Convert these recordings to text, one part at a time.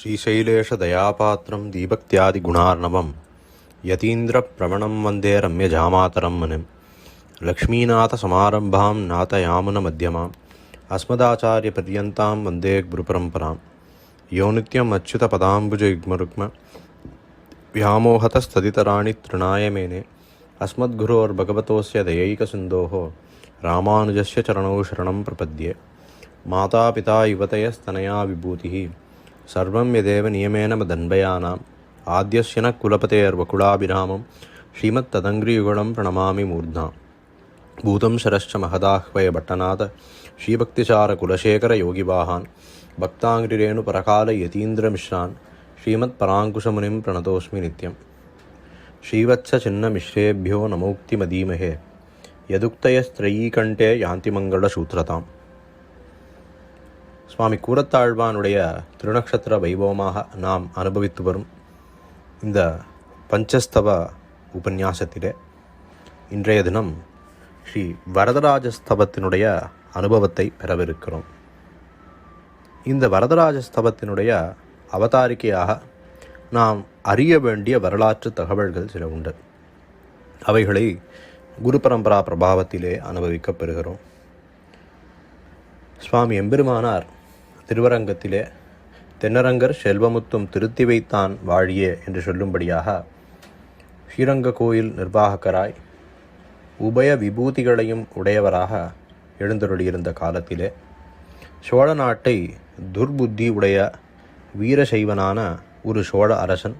श्रीशैलेशदयापात्रं दीभक्त्यादिगुणार्णवं यतीन्द्रप्रवणं वन्दे रम्यजामातरं मुनिं लक्ष्मीनाथसमारम्भां नाथयामुनमध्यमाम् अस्मदाचार्यपर्यन्तां वन्दे गुरुपरम्परां यो नित्यम् अच्युतपदाम्बुजयुग्मरुग्म व्यामोहतस्तदितराणि तृणाय मेने अस्मद्गुरोर्भगवतोऽस्य दयैकसिन्धोः रामानुजस्य चरणौ शरणं प्रपद्ये मातापिता युवतयस्तनया विभूतिः सर्वं यदेव नियमेन मदन्वयानाम् आद्यस्य न कुलपतेर्वकुलाभिरामं श्रीमत्तदङ्घ्रियुगलं प्रणमामि मूर्ध्ना भूतं शरश्च महदाह्वय भट्टनाथ श्रीभक्तिसारकुलशेखरयोगिवाहान् भक्ताङ्घ्रिरेणुपरकालयतीन्द्रमिश्रान् श्रीमत्पराङ्कुशमुनिं प्रणतोऽस्मि नित्यम् श्रीवत्सचिन्नमिश्रेभ्यो नमोक्तिमदीमहे यदुक्तयस्त्रयीकण्ठे யாந்தி மங்களசூத்திரதாம். சுவாமி கூரத்தாழ்வானுடைய திருநக்ஷத்திர வைபவமாக நாம் அனுபவித்து வரும் இந்த பஞ்சஸ்தவ உபன்யாசத்திலே இன்றைய தினம் ஸ்ரீ வரதராஜஸ்தவத்தினுடைய அனுபவத்தை பெறவிருக்கிறோம். இந்த வரதராஜஸ்தவத்தினுடைய அவதாரிக்கையாக நாம் அறிய வேண்டிய வரலாற்று தகவல்கள் சில உண்டு. அவைகளை குரு பரம்பரா பிரபாவத்திலே அனுபவிக்கப் பெறுகிறோம். சுவாமி எம்பெருமானார் திருவரங்கத்திலே தென்னரங்கர் செல்வமுத்தும் திருத்தி வைத்தான் வாழியே என்று சொல்லும்படியாக ஸ்ரீரங்க கோயில் நிர்வாகராய் உபய விபூதிகளையும் உடையவராக எழுந்தருளியிருந்த காலத்திலே சோழ நாட்டை துர்புத்தி உடைய வீரசைவனான ஒரு சோழ அரசன்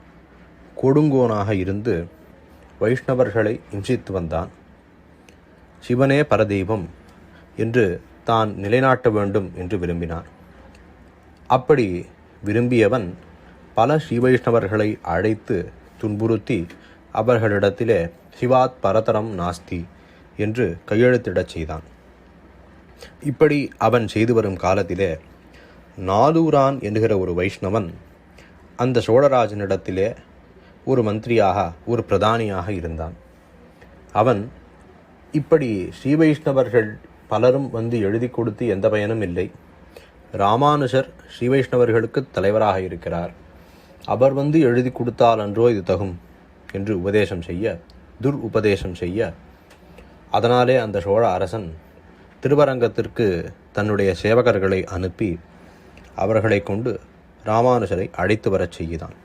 கொடுங்கோனாக இருந்து வைஷ்ணவர்களை இம்சித்து வந்தான். சிவனே பரதெய்வம் என்று தான் நிலைநாட்ட வேண்டும் என்று விரும்பினான். அப்படி விரும்பியவன் பல ஸ்ரீவைஷ்ணவர்களை அழைத்து துன்புறுத்தி அவர்களிடத்திலே சிவாத் பரதரம் நாஸ்தி என்று கையெழுத்திடச் செய்தான். இப்படி அவன் செய்து வரும் காலத்திலே நாதூரான் என்கிற ஒரு வைஷ்ணவன் அந்த சோழராஜனிடத்திலே ஒரு மந்திரியாக ஒரு பிரதானியாக இருந்தான். அவன் இப்படி ஸ்ரீவைஷ்ணவர்கள் பலரும் வந்து எழுதி கொடுத்து எந்த பயனும் இல்லை, ராமானுஜர் ஸ்ரீவைஷ்ணவர்களுக்கு தலைவராக இருக்கிறார், அவர் வந்து எழுதி கொடுத்தால் அன்றோ இது தகும் என்று உபதேசம் செய்ய உபதேசம் செய்ய அதனாலே அந்த சோழ அரசன் திருவரங்கத்திற்கு தன்னுடைய சேவகர்களை அனுப்பி அவர்களை கொண்டு ராமானுஜரை அழைத்து வரச் செய்தான்.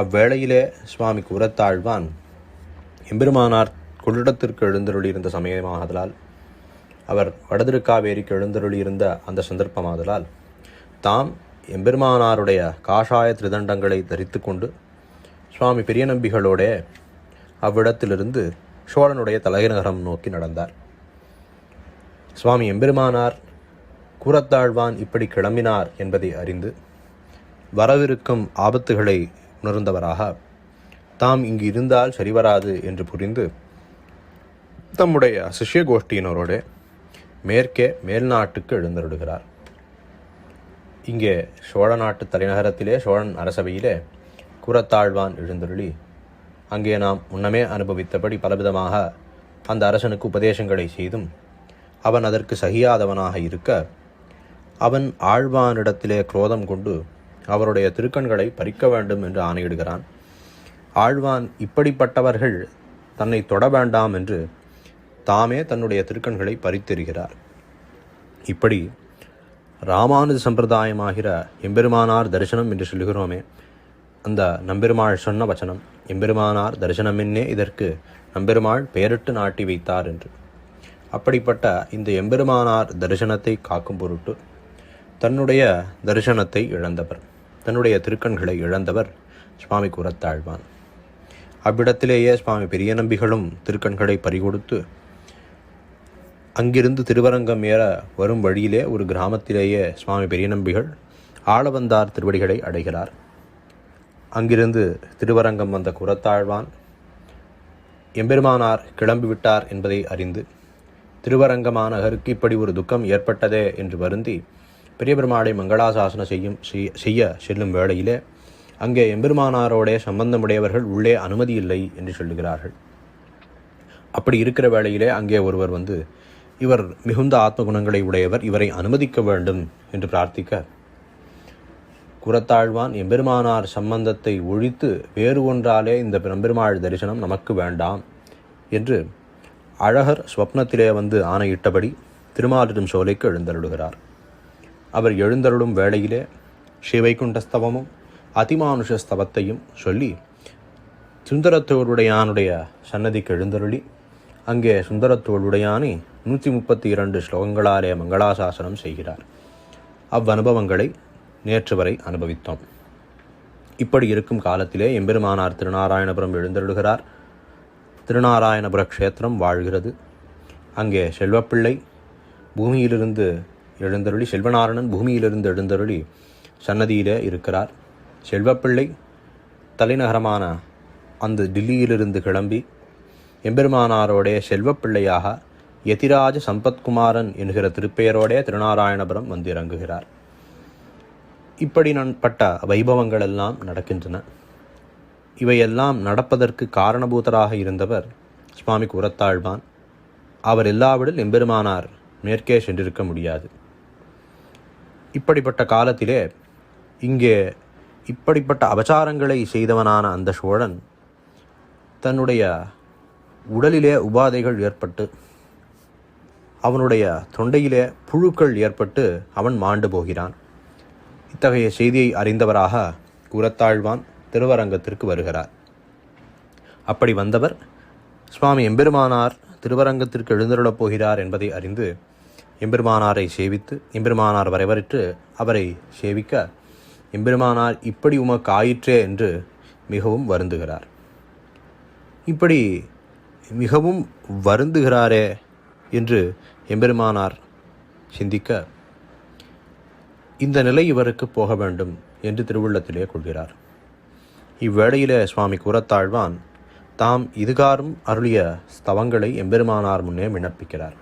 அவ்வேளையிலே சுவாமி கூரத்தாழ்வான் எம்பெருமானார் கொள்ளிடத்திற்கு எழுந்தருளியிருந்த சமயமாகதலால், அவர் வடதிருக்காவேரிக்கு எழுந்தருளியிருந்த அந்த சந்தர்ப்பமாதலால் தாம் எம்பெருமானாருடைய காஷாய திருதண்டங்களை தரித்து கொண்டு சுவாமி பெரிய நம்பிகளோட அவ்விடத்திலிருந்து சோழனுடைய தலைநகரம் நோக்கி நடந்தார். சுவாமி எம்பெருமானார் கூரத்தாழ்வான் இப்படி கிளம்பினார் என்பதை அறிந்து வரவிருக்கும் ஆபத்துகளை உணர்ந்தவராக தாம் இங்கு இருந்தால் சரிவராது என்று புரிந்து தம்முடைய சிஷ்ய கோஷ்டியினரோடு மேற்கே மேல்நாட்டுக்கு எழுந்தருடுகிறார். இங்கே சோழ நாட்டு தலைநகரத்திலே சோழன் அரசவையிலே கூரத்தாழ்வான் எழுந்தருளி அங்கே நாம் முன்னமே அனுபவித்தபடி பலவிதமாக அந்த அரசனுக்கு உபதேசங்களை செய்தும் அவன் அதற்கு சகியாதவனாக இருக்க அவன் ஆழ்வானிடத்திலே குரோதம் கொண்டு அவருடைய திருக்கண்களை பறிக்க வேண்டும் என்று ஆணையிடுகிறான். ஆழ்வான் இப்படிப்பட்டவர்கள் தன்னை தொட வேண்டாம் என்று தாமே தன்னுடைய திருக்கண்களை பறித்தெறிகிறார். இப்படி ராமானுஜ சம்பிரதாயமாகிற எம்பெருமானார் தரிசனம் என்று சொல்லுகிறோமே, அந்த நம்பெருமாள் சொன்ன வச்சனம் எம்பெருமானார் தரிசனமென்னே இதற்கு நம்பெருமாள் பெயரிட்டு நாட்டி வைத்தார் என்று. அப்படிப்பட்ட இந்த எம்பெருமானார் தரிசனத்தை காக்கும் பொருட்டு தன்னுடைய தரிசனத்தை இழந்தவர், தன்னுடைய திருக்கண்களை இழந்தவர் சுவாமி கூரத்தாழ்வான். அவ்விடத்திலேயே சுவாமி பெரிய நம்பிகளும் திருக்கண்களை பறிகொடுத்து அங்கிருந்து திருவரங்கம் ஏற வரும் வழியிலே ஒரு கிராமத்திலேயே சுவாமி பெரிய நம்பிகள் ஆளவந்தார் திருவடிகளை அடைகிறார். அங்கிருந்து திருவரங்கம் வந்த கூரத்தாழ்வான் எம்பெருமானார் கிளம்பிவிட்டார் என்பதை அறிந்து திருவரங்கமா நகருக்கு இப்படி ஒரு துக்கம் ஏற்பட்டதே என்று வருந்தி பெரிய பெருமாளை மங்களாசாசன செய்ய செல்லும் வேளையிலே அங்கே எம்பெருமானாரோடைய சம்பந்தமுடையவர்கள் உள்ளே அனுமதி இல்லை என்று சொல்லுகிறார்கள். அப்படி இருக்கிற வேளையிலே அங்கே ஒருவர் வந்து இவர் மிகுந்த ஆத்ம குணங்களை உடையவர், இவரை அனுமதிக்க வேண்டும் என்று பிரார்த்திக்க கூறத்தாழ்வான் எம்பெருமானார் சம்பந்தத்தை ஒழித்து வேறு ஒன்றாலே இந்த நம்பெருமாள் தரிசனம் நமக்கு வேண்டாம் என்று அழகர் ஸ்வப்னத்திலே வந்து ஆணையிட்டபடி திருமாலிடும் சோலைக்கு எழுந்தருளுகிறார். அவர் எழுந்தருளும் வேளையிலே ஸ்ரீவைகுண்டஸ்தவமும் அதிமானுஷஸ்தவத்தையும் சொல்லி சுந்தரத்தோளுடையானுடைய சன்னதிக்கு எழுந்தருளி அங்கே சுந்தரத்தோளுடையானை 132 ஸ்லோகங்களாலே மங்களாசாசனம் செய்கிறார். அவ்வனுபவங்களை நேற்று வரை அனுபவித்தோம். இப்படி இருக்கும் காலத்திலே எம்பெருமானார் திருநாராயணபுரம் எழுந்தருளுகிறார். திருநாராயணபுர க்ஷேத்திரம் வாழ்கிறது. அங்கே செல்வப்பிள்ளை பூமியிலிருந்து எழுந்தருளி, செல்வநாரணன் பூமியிலிருந்து எழுந்தருளி சன்னதியிலே இருக்கிறார். செல்வப்பிள்ளை தலைநகரமான அந்த டில்லியிலிருந்து கிளம்பி எம்பெருமானாரோடைய செல்வப்பிள்ளையாக யதிராஜ சம்பத்குமாரன் என்கிற திருப்பெயரோடே திருநாராயணபுரம் வந்து இறங்குகிறார். இப்படி பட்ட வைபவங்கள் எல்லாம் நடக்கின்றன. இவையெல்லாம் நடப்பதற்கு காரணபூதராக இருந்தவர் சுவாமி கூறத்தாழ்வான். அவர் எல்லாவிடில் எம்பெருமானார் மேற்கே சென்றிருக்க முடியாது. இப்படிப்பட்ட காலத்திலே இங்கே இப்படிப்பட்ட அபச்சாரங்களை செய்தவனான அந்த சோழன் தன்னுடைய உடலிலே உபாதைகள் ஏற்பட்டு அவனுடைய தொண்டையிலே புழுக்கள் ஏற்பட்டு அவன் மாண்டு போகிறான். இத்தகைய செய்தியை அறிந்தவராக கூறத்தாழ்வான் திருவரங்கத்திற்கு வருகிறார். அப்படி வந்தவர் சுவாமி எம்பெருமானார் திருவரங்கத்திற்கு எழுந்தருளப் போகிறார் என்பதை அறிந்து எம்பெருமானாரை சேவித்து எம்பெருமானார் வரவழைத்து அவரை சேவிக்க எம்பெருமானார் இப்படி உமக்கு ஆயிற்றே என்று மிகவும் வருந்துகிறார். இப்படி மிகவும் வருந்துகிறாரே என்று எம்பெருமானார் சிந்திக்க இந்த நிலை இவருக்கு போக வேண்டும் என்று திருவுள்ளத்திலே கொள்கிறார். இவ்வேளையிலே சுவாமி கூறத்தாழ்வான் தாம் இதுகாரும் அருளிய ஸ்தவங்களை எம்பெருமானார் முன்னே விண்ணப்பிக்கிறார்.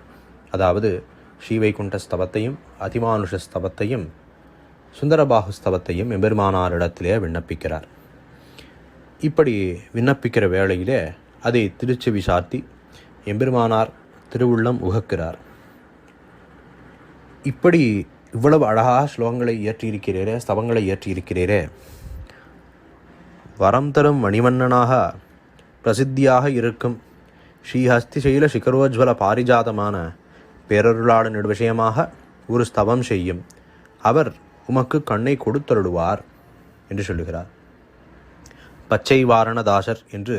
அதாவது ஸ்ரீவைகுண்ட ஸ்தவத்தையும் அதிமானுஷ ஸ்தவத்தையும் சுந்தரபாகு ஸ்தவத்தையும் எம்பெருமானாரிடத்திலே விண்ணப்பிக்கிறார். இப்படி விண்ணப்பிக்கிற வேளையிலே அதை திருச்செவி சாத்தி எம்பெருமானார் திருவுள்ளம் உகக்கிறார். இப்படி இவ்வளவு அழகாக ஸ்லோகங்களை இயற்றியிருக்கிறீரே, ஸ்தவங்களை இயற்றியிருக்கிறீரே, வரம் தரும் மணிவண்ணனாக பிரசித்தியாக இருக்கும் ஸ்ரீஹஸ்திசைல சிகரோஜ்வல பாரிஜாதமான பேரருளாளன் விஷயமாக ஒரு ஸ்தவம் செய்யும். அவர் உமக்கு கண்ணை கொடுத்தருளுவார் என்று சொல்லுகிறார். பச்சை வாரணதாசர் என்று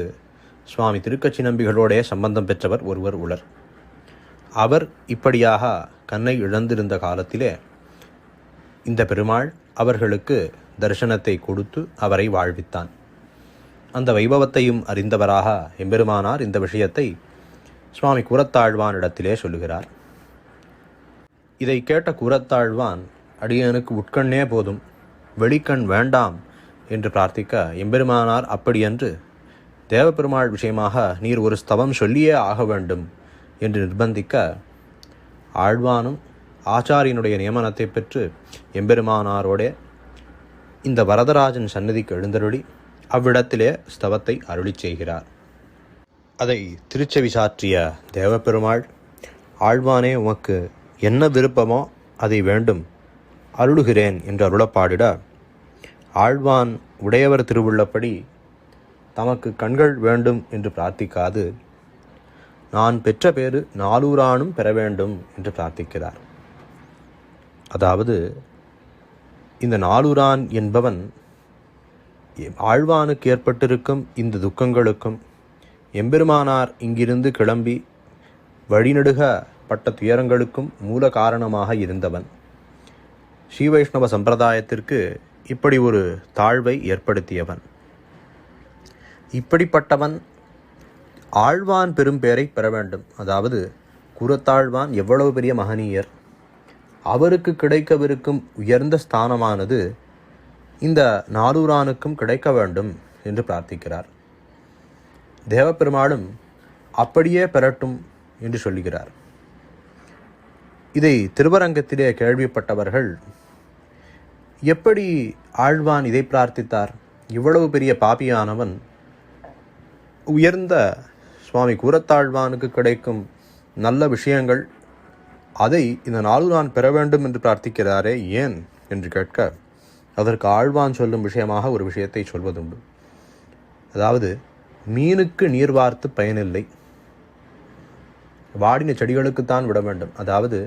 சுவாமி திருக்கச்சி நம்பிகளோடே சம்பந்தம் பெற்றவர் ஒருவர் உளர். அவர் இப்படியாக கண்ணை இழந்திருந்த காலத்திலே இந்த பெருமாள் அவர்களுக்கு தரிசனத்தை கொடுத்து அவரை வாழ்வித்தான். அந்த வைபவத்தையும் அறிந்தவராக எம்பெருமானார் இந்த விஷயத்தை சுவாமி கூறத்தாழ்வானிடத்திலே சொல்லுகிறார். இதை கேட்ட கூறத்தாழ்வான் அடியனுக்கு உட்கண்ணே போதும், வெளிக்கண் வேண்டாம் என்று பிரார்த்திக்க எம்பெருமானார் அப்படியன்று தேவப்பெருமாள் விஷயமாக நீர் ஒரு ஸ்தவம் சொல்லியே ஆக வேண்டும் என்று நிர்பந்திக்க ஆழ்வானும் ஆச்சாரியனுடைய நியமனத்தை பெற்று எம்பெருமானாரோடே இந்த வரதராஜன் சந்நிதிக்கு எழுந்தருளி அவ்விடத்திலே ஸ்தவத்தை அருளி செய்கிறார். அதை திருச்செவி சாற்றிய தேவப்பெருமாள், ஆழ்வானே உமக்கு என்ன விருப்பமோ அதை வேண்டும் அருளுகிறேன் என்று அருளப்பாடிட ஆழ்வான் உடையவர் திருவுள்ளப்படி தமக்கு கண்கள் வேண்டும் என்று பிரார்த்திக்காது நான் பெற்ற பேறு நாலூரானும் பெற வேண்டும் என்று பிரார்த்திக்கிறார். அதாவது இந்த நாலூரான் என்பவன் ஆழ்வானுக்கு ஏற்பட்டிருக்கும் இந்த துக்கங்களுக்கும் எம்பெருமானார் இங்கிருந்து கிளம்பி வழிநெடுகப்பட்ட துயரங்களுக்கும் மூல காரணமாக இருந்தவன். ஸ்ரீவைஷ்ணவ சம்பிரதாயத்திற்கு இப்படி ஒரு தாழ்வை ஏற்படுத்தியவன். இப்படிப்பட்டவன் ஆழ்வான் பெரும் பேரை பெற வேண்டும். அதாவது கூறத்தாழ்வான் எவ்வளவு பெரிய மகனீயர், அவருக்கு கிடைக்கவிருக்கும் உயர்ந்த ஸ்தானமானது இந்த நாலூரானுக்கும் கிடைக்க வேண்டும் என்று பிரார்த்திக்கிறார். தேவப்பெருமாளும் அப்படியே பெறட்டும் என்று சொல்லுகிறார். இதை திருவரங்கத்திலே கேள்விப்பட்டவர்கள் எப்படி ஆழ்வான் இதை பிரார்த்தித்தார், இவ்வளவு பெரிய பாபியானவன் உயர்ந்த சுவாமி கூறத்தாழ்வானுக்கு கிடைக்கும் நல்ல விஷயங்கள் அதை இந்த நாலூரான் பெற வேண்டும் என்று பிரார்த்திக்கிறாரே ஏன் என்று கேட்க அதற்கு ஆழ்வான் சொல்லும் விஷயமாக ஒரு விஷயத்தை சொல்வதுண்டு. அதாவது, மீனுக்கு நீர் வார்த்து பயனில்லை, வாடின செடிகளுக்குத்தான் விட வேண்டும். அதாவது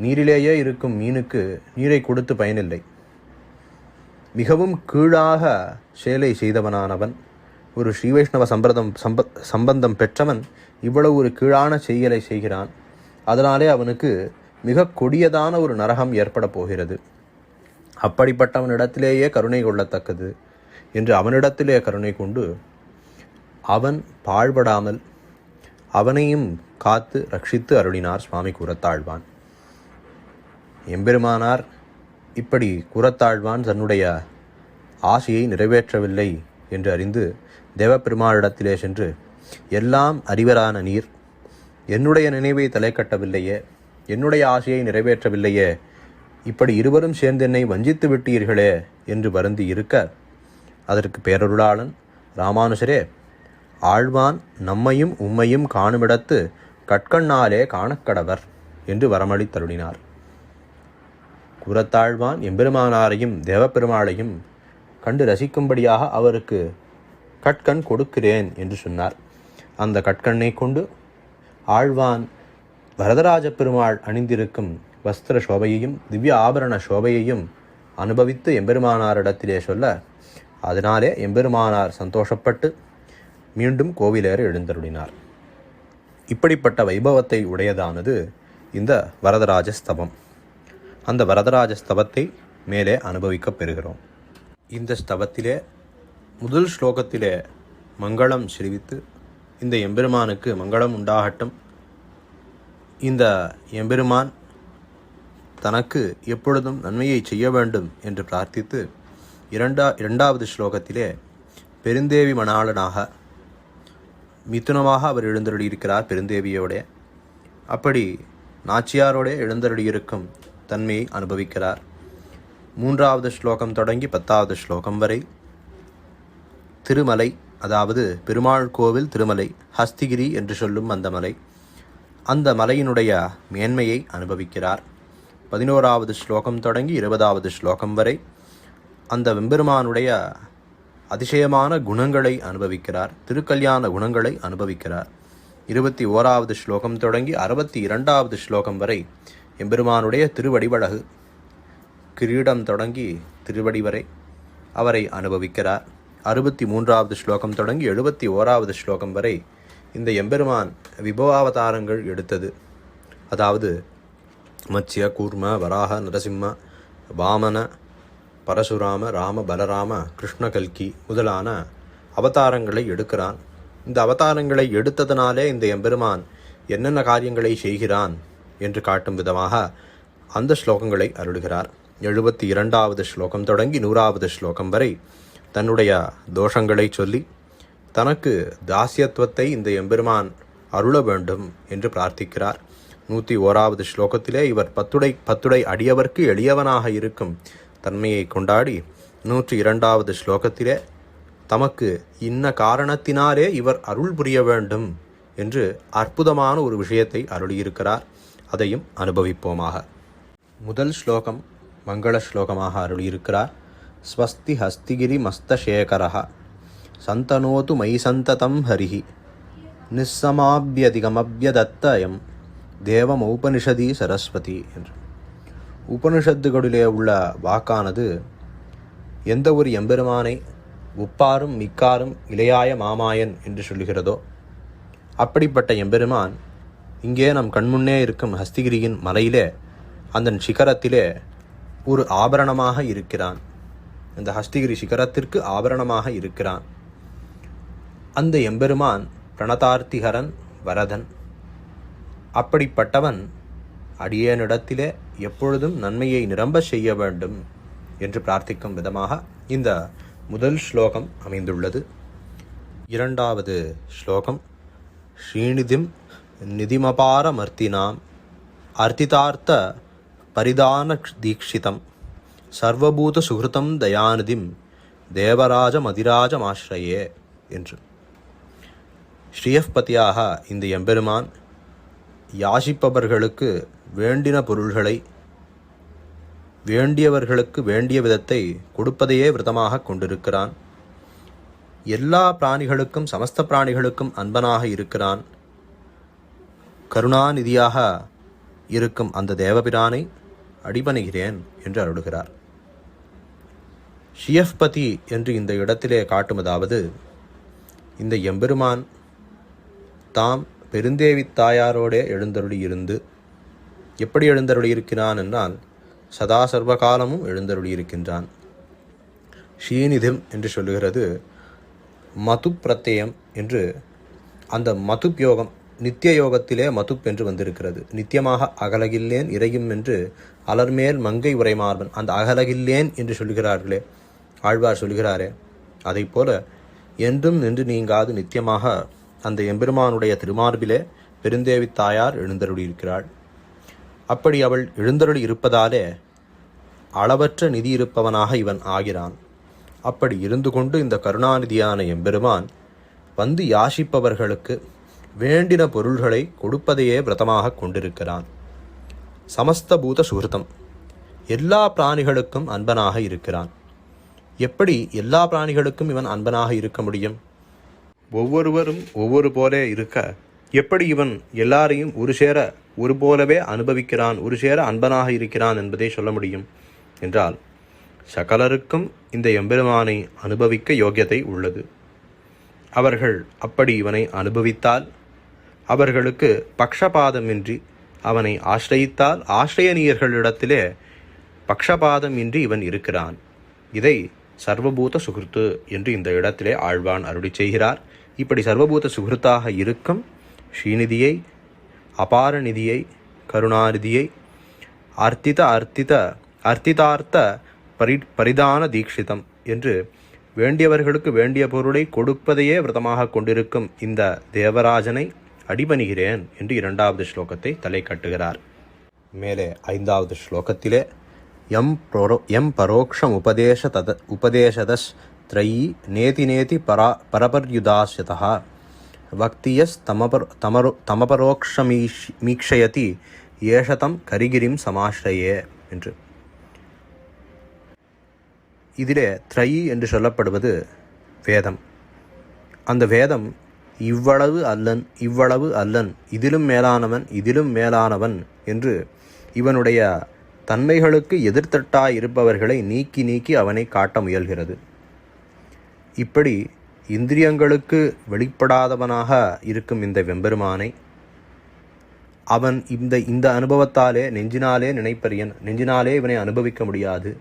நீரிலேயே இருக்கும் மீனுக்கு நீரை கொடுத்து பயனில்லை. மிகவும் கீழாக சேலை செய்தவனானவன், ஒரு ஸ்ரீவைஷ்ணவ சம்பந்தம் பெற்றவன் இவ்வளவு ஒரு கீழான செயலை செய்கிறான். அதனாலே அவனுக்கு மிக கொடியதான ஒரு நரகம் ஏற்பட போகிறது. அப்படிப்பட்டவனிடத்திலேயே கருணை கொள்ளத்தக்கது என்று அவனிடத்திலே கருணை கொண்டு அவன் பாழ்படாமல் அவனையும் காத்து ரட்சித்து அருளினார் சுவாமி கூரத்தாழ்வான். எம்பெருமானார் இப்படி கூரத்தாழ்வான் தன்னுடைய ஆசையை நிறைவேற்றவில்லை என்று அறிந்து தேவப்பெருமாளிடத்திலே சென்று, எல்லாம் அறிவரான நீர் என்னுடைய நினைவை தலை கட்டவில்லையே, என்னுடைய ஆசையை நிறைவேற்றவில்லையே, இப்படி இருவரும் சேர்ந்து என்னை வஞ்சித்து விட்டீர்களே என்று வருந்தி இருக்க, அதற்கு பேரருளாளன், ராமானுஷரே, ஆழ்வான் நம்மையும் உம்மையும் காணுமிடத்து கட்கண்ணாலே காணக்கடவர் என்று வரமளித்தருளினார். கூரத்தாழ்வான் எம்பெருமானாரையும் தேவப்பெருமாளையும் கண்டு ரசிக்கும்படியாக அவருக்கு கட்கண் கொடுக்கிறேன் என்று சொன்னார். அந்த கட்கண்ணை கொண்டு ஆழ்வான் வரதராஜ பெருமாள் அணிந்திருக்கும் வஸ்திர சோபையையும் திவ்ய ஆபரண சோபையையும் அனுபவித்து எம்பெருமானாரிடத்திலே சொல்ல, அதனாலே எம்பெருமானார் சந்தோஷப்பட்டு மீண்டும் கோவிலேற எழுந்தருளினார். இப்படிப்பட்ட வைபவத்தை உடையதானது இந்த வரதராஜ ஸ்தவம். அந்த வரதராஜ ஸ்தவத்தை மேலே அனுபவிக்கப் பெறுகிறோம். இந்த ஸ்தவத்திலே முதல் ஸ்லோகத்திலே மங்களம் சிரிவித்து, இந்த எம்பெருமானுக்கு மங்களம் உண்டாகட்டும், இந்த எம்பெருமான் தனக்கு எப்பொழுதும் நன்மையை செய்ய வேண்டும் என்று பிரார்த்தித்து, இரண்டாவது ஸ்லோகத்திலே பெருந்தேவி மணாளனாக மிதுனமாக அவர் எழுந்தருளியிருக்கிறார் பெருந்தேவியோட. அப்படி நாச்சியாரோட எழுந்தருளியிருக்கும் தன்மையை அனுபவிக்கிறார். 3வது ஸ்லோகம் தொடங்கி 10வது ஸ்லோகம் வரை திருமலை, அதாவது பெருமாள் கோவில் திருமலை, ஹஸ்திகிரி என்று சொல்லும் அந்த மலை, அந்த மலையினுடைய மேன்மையை அனுபவிக்கிறார். 11வது ஸ்லோகம் தொடங்கி 20வது ஸ்லோகம் வரை அந்த வெம்பெருமானுடைய அதிசயமான குணங்களை அனுபவிக்கிறார், திருக்கல்யாண குணங்களை அனுபவிக்கிறார். 21வது ஸ்லோகம் தொடங்கி 62வது ஸ்லோகம் வரை எம்பெருமானுடைய திருவடிவழகு, கிரீடம் தொடங்கி திருவடி வரை அவரை அனுபவிக்கிறார். 63வது ஸ்லோகம் தொடங்கி 71வது ஸ்லோகம் வரை இந்த எம்பெருமான் விபவாவதாரங்கள் எடுத்தது, அதாவது மத்ஸ்ய, கூர்ம, வராக, நரசிம்ம, வாமன, பரசுராம, ராம, பலராம, கிருஷ்ண, கல்கி முதலான அவதாரங்களை எடுக்கிறான். இந்த அவதாரங்களை எடுத்ததனாலே இந்த எம்பெருமான் என்னென்ன காரியங்களை செய்கிறான் என்று காட்டும் விதமாக அந்த ஸ்லோகங்களை அருளுகிறார். 72வது ஸ்லோகம் தொடங்கி 100வது ஸ்லோகம் வரை தன்னுடைய தோஷங்களை சொல்லி தனக்கு தாசியத்துவத்தை இந்த எம்பெருமான் அருள வேண்டும் என்று பிரார்த்திக்கிறார். 101வது ஸ்லோகத்திலே இவர் பத்துடை அடியவர்க்கு எளியவனாக இருக்கும் தன்மையை கொண்டாடி 102வது ஸ்லோகத்திலே தமக்கு இன்ன காரணத்தினாலே இவர் அருள் புரிய வேண்டும் என்று அற்புதமான ஒரு விஷயத்தை அருளியிருக்கிறார். அதையும் அனுபவிப்போமாக. முதல் ஸ்லோகம் மங்கள ஸ்லோகமாக அருளியிருக்கிறார். ஸ்வஸ்தி ஹஸ்திகிரி மஸ்தசேகரஹ சந்தனோது மை சந்ததம் ஹரிஹி நிஸ்ஸமாப்யதிகமப்யதத்தயம் தேவமௌபனிஷதி சரஸ்வதி என்று. உபனிஷத்துகளிலே உள்ள வாக்கானது எந்த ஒரு எம்பெருமானை உப்பாரும் மிக்காரும் இளையாய மாமாயன் என்று சொல்லுகிறதோ, அப்படிப்பட்ட எம்பெருமான் இங்கே நம் கண்முன்னே இருக்கும் ஹஸ்திகிரியின் மலையிலே அந்த சிகரத்திலே ஒரு ஆபரணமாக இருக்கிறான். இந்த ஹஸ்திகிரி சிகரத்திற்கு ஆபரணமாக இருக்கிறான். அந்த எம்பெருமான் பிரணதார்த்திகரன், வரதன். அப்படிப்பட்டவன் அடியேனிடத்திலே எப்பொழுதும் நன்மையை நிரம்ப செய்ய வேண்டும் என்று பிரார்த்திக்கும் விதமாக இந்த முதல் ஸ்லோகம் அமைந்துள்ளது. 2வது ஸ்லோகம் ஸ்ரீநிதிம் நிதிமபாரமர்த்தினாம் அர்த்திதார்த்த பரிதான தீக்ஷிதம் சர்வபூத சுகிருதம் தயாநிதிம் தேவராஜ மதிராஜமாஸ்ரயே என்று. ஸ்ரீயப்பதியாக இந்த எம்பெருமான் யாசிப்பவர்களுக்கு வேண்டின பொருள்களை வேண்டியவர்களுக்கு வேண்டிய விதத்தை கொடுப்பதையே விரதமாக கொண்டிருக்கிறான். எல்லா பிராணிகளுக்கும் சமஸ்த பிராணிகளுக்கும் அன்பனாக இருக்கிறான். கருணாநிதியாக இருக்கும் அந்த தேவபிரானை அடிபணிகிறேன் என்று அருளுகிறார். ஷியஃபதி என்று இந்த இடத்திலே காட்டுவதாவது, இந்த எம்பெருமான் தாம் பெருந்தேவி தாயாரோடே எழுந்தருளியிருந்து எப்படி எழுந்தருளியிருக்கிறான் என்றால் சதா சர்வகாலமும் எழுந்தருளியிருக்கின்றான். ஷீநிதிம் என்று சொல்லுகிறது மது பிரத்யம் என்று. அந்த மதுப் யோகம் நித்திய யோகத்திலே மதுப் என்று வந்திருக்கிறது. நித்தியமாக அகலகில்லேன் இறையும் என்று அலர்மேல் மங்கை உரைமார்பன், அந்த அகலகில்லேன் என்று சொல்கிறார்களே, ஆழ்வார் சொல்கிறாரே, அதை போல என்றும் நின்று நீங்காது நித்தியமாக அந்த எம்பெருமானுடைய திருமார்பிலே பெருந்தேவி தாயார் எழுந்தருளியிருக்கிறாள். அப்படி அவள் எழுந்தருளி இருப்பதாலே அளவற்ற நிதி இருப்பவனாக இவன் ஆகிறான். அப்படி இருந்து கொண்டு இந்த கருணாநிதியான எம்பெருமான் வந்து யாசிப்பவர்களுக்கு வேண்டின பொருள்களை கொடுப்பதையே விரதமாக கொண்டிருக்கிறான். சமஸ்த பூத சுகிருதம், எல்லா பிராணிகளுக்கும் அன்பனாக இருக்கிறான். எப்படி எல்லா பிராணிகளுக்கும் இவன் அன்பனாக இருக்க முடியும்? ஒவ்வொருவரும் ஒவ்வொரு போல இருக்க எப்படி இவன் எல்லாரையும் ஒரு சேர ஒரு போலவே அனுபவிக்கிறான், ஒரு சேர அன்பனாக இருக்கிறான் என்பதை சொல்ல முடியும் என்றால், சகலருக்கும் இந்த எம்பெருமானை அனுபவிக்க யோக்கியதை உள்ளது. அவர்கள் அப்படி இவனை அனுபவித்தால் அவர்களுக்கு பக்ஷபாதமின்றி அவனை ஆசிரயித்தால் ஆசிரியனியர்களிடத்திலே பக்ஷபாதமின்றி இவன் இருக்கிறான். இதை சர்வபூத சுகிருத்து என்று இந்த இடத்திலே ஆழ்வான் அருளி செய்கிறார். இப்படி சர்வபூத சுகிருத்தாக இருக்கும் ஸ்ரீநிதியை, அபார நிதியை, கருணாநிதியை, அர்த்திதார்த்த பரிதான தீட்சிதம் என்று வேண்டியவர்களுக்கு வேண்டிய பொருளை கொடுப்பதையே விரதமாக கொண்டிருக்கும் இந்த தேவராஜனை அடிபணிகிறேன் என்று 2வது ஸ்லோகத்தை தலை கட்டுகிறார். மேலே 5வது ஸ்லோகத்திலே எம் பரோக்ஷம் உபதேசதஸ் த்ரயி நேதி நேதி பரபர்யுதாஸ்யதா வக்தியஸ் தமபரோக்ஷமீக்ஷயதி ஏஷதம் கரிகிரிம் சமாஸ்ரயே என்று. இதிலே த்ரயி என்று சொல்லப்படுவது வேதம். அந்த வேதம் இவ்வளவு அல்லன் இவ்வளவு அல்லன், இதிலும் மேலானவன் இதிலும் மேலானவன் என்று இவனுடைய தன்மைகளுக்கு எதிர்த்தட்டாய் இருப்பவர்களை நீக்கி நீக்கி அவனை காட்ட முயல்கிறது. இப்படி இந்திரியங்களுக்கு வெளிப்படாதவனாக இருக்கும் இந்த வெம்பெருமானை அவன் இந்த அனுபவத்தாலே நெஞ்சினாலே நினைப்பறியன், நெஞ்சினாலே இவனை அனுபவிக்க முடியாது,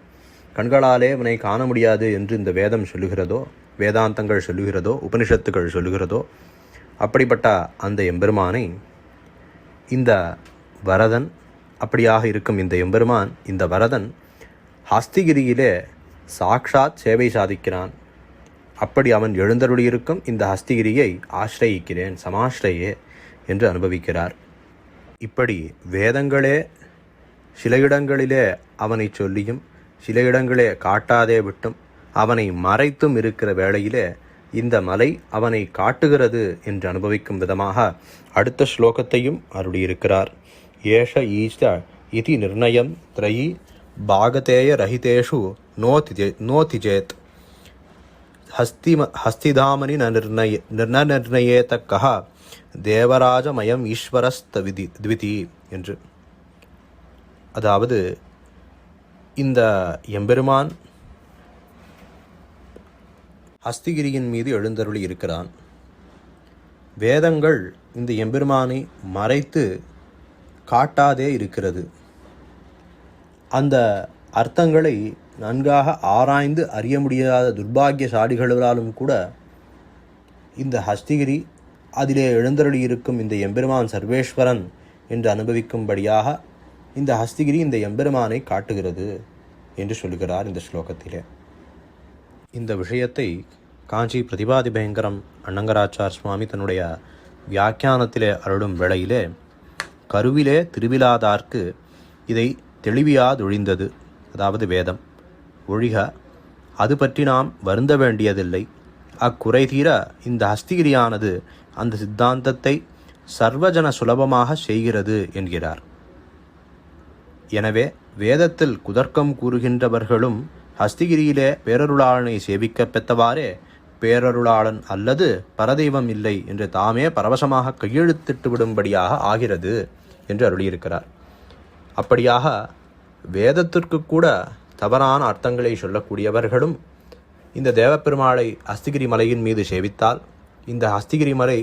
கண்களாலே இவனை காண முடியாது என்று இந்த வேதம் சொல்லுகிறதோ, வேதாந்தங்கள் சொல்லுகிறதோ, உபனிஷத்துக்கள் சொல்லுகிறதோ, அப்படிப்பட்ட அந்த எம்பெருமானை இந்த வரதன், அப்படியாக இருக்கும் இந்த எம்பெருமான், இந்த வரதன் ஹஸ்திகிரியிலே சாக்ஷாத் சேவை சாதிக்கிறான். அப்படி அவன் எழுந்தருளியிருக்கும் இந்த ஹஸ்திகிரியை ஆசிரயிக்கிறேன், சமாஸ்ரயே என்று அனுபவிக்கிறார். இப்படி வேதங்களே சில இடங்களிலே அவனை சொல்லியும் சில இடங்களே காட்டாதே விட்டும் அவனை மறைத்தும் இருக்கிற வேளையிலே இந்த மலை அவனை காட்டுகிறது என்று அனுபவிக்கும் விதமாக அடுத்த ஸ்லோகத்தையும் அருளியிருக்கிறார். ஏஷ ஈஷ இதி நிர்ணயம் த்ரயி பாகதேய ரஹிதேஷு நோதிஜேத் ஹஸ்திதாமனி நிர்ணயேதக்கஹ தேவராஜமயம் ஈஸ்வரஸ்தவிதி என்று. அதாவது இந்த எம்பெருமான் ஹஸ்திகிரியின் மீது எழுந்தருளி இருக்கிறான். வேதங்கள் இந்த எம்பெருமானை மறைத்து காட்டாதே இருக்கிறது. அந்த அர்த்தங்களை நன்காக ஆராய்ந்து அறிய முடியாத துர்பாகியசாலிகளாலும் கூட இந்த ஹஸ்திகிரி, அதிலே எழுந்தருளி இருக்கும் இந்த எம்பெருமான் சர்வேஸ்வரன் என்று அனுபவிக்கும்படியாக இந்த ஹஸ்திகிரி இந்த எம்பெருமானை காட்டுகிறது என்று சொல்லுகிறார் இந்த ஸ்லோகத்திலே. இந்த விஷயத்தை காஞ்சி பிரதிபாதி பயங்கரம் அண்ணங்கராச்சார் சுவாமி தன்னுடைய வியாக்கியானத்திலே அருளும் வேளையிலே, கருவிலே திருவிழாதார்க்கு இதை தெளிவியாதொழிந்தது, அதாவது வேதம் ஒழிக, அது பற்றி நாம் வருந்த வேண்டியதில்லை. அக்குறை தீர இந்த ஹஸ்திகிரியானது அந்த சித்தாந்தத்தை சர்வஜன சுலபமாக செய்கிறது என்கிறார். எனவே வேதத்தில் குதர்க்கம் கூறுகின்றவர்களும் ஹஸ்திகிரியிலே பேரருளாளனை சேவிக்கப் பெற்றவாறே பேரருளாளன் அல்லது பரதெய்வம் இல்லை என்று தாமே பரவசமாக கையெழுத்திட்டு விடும்படியாக ஆகிறது என்று அருளியிருக்கிறார். அப்படியாக வேதத்திற்கு கூட தவறான அர்த்தங்களை சொல்லக்கூடியவர்களும் இந்த தேவப்பெருமாளை ஹஸ்திகிரி மலையின் மீது சேவித்தால் இந்த ஹஸ்திகிரி மலை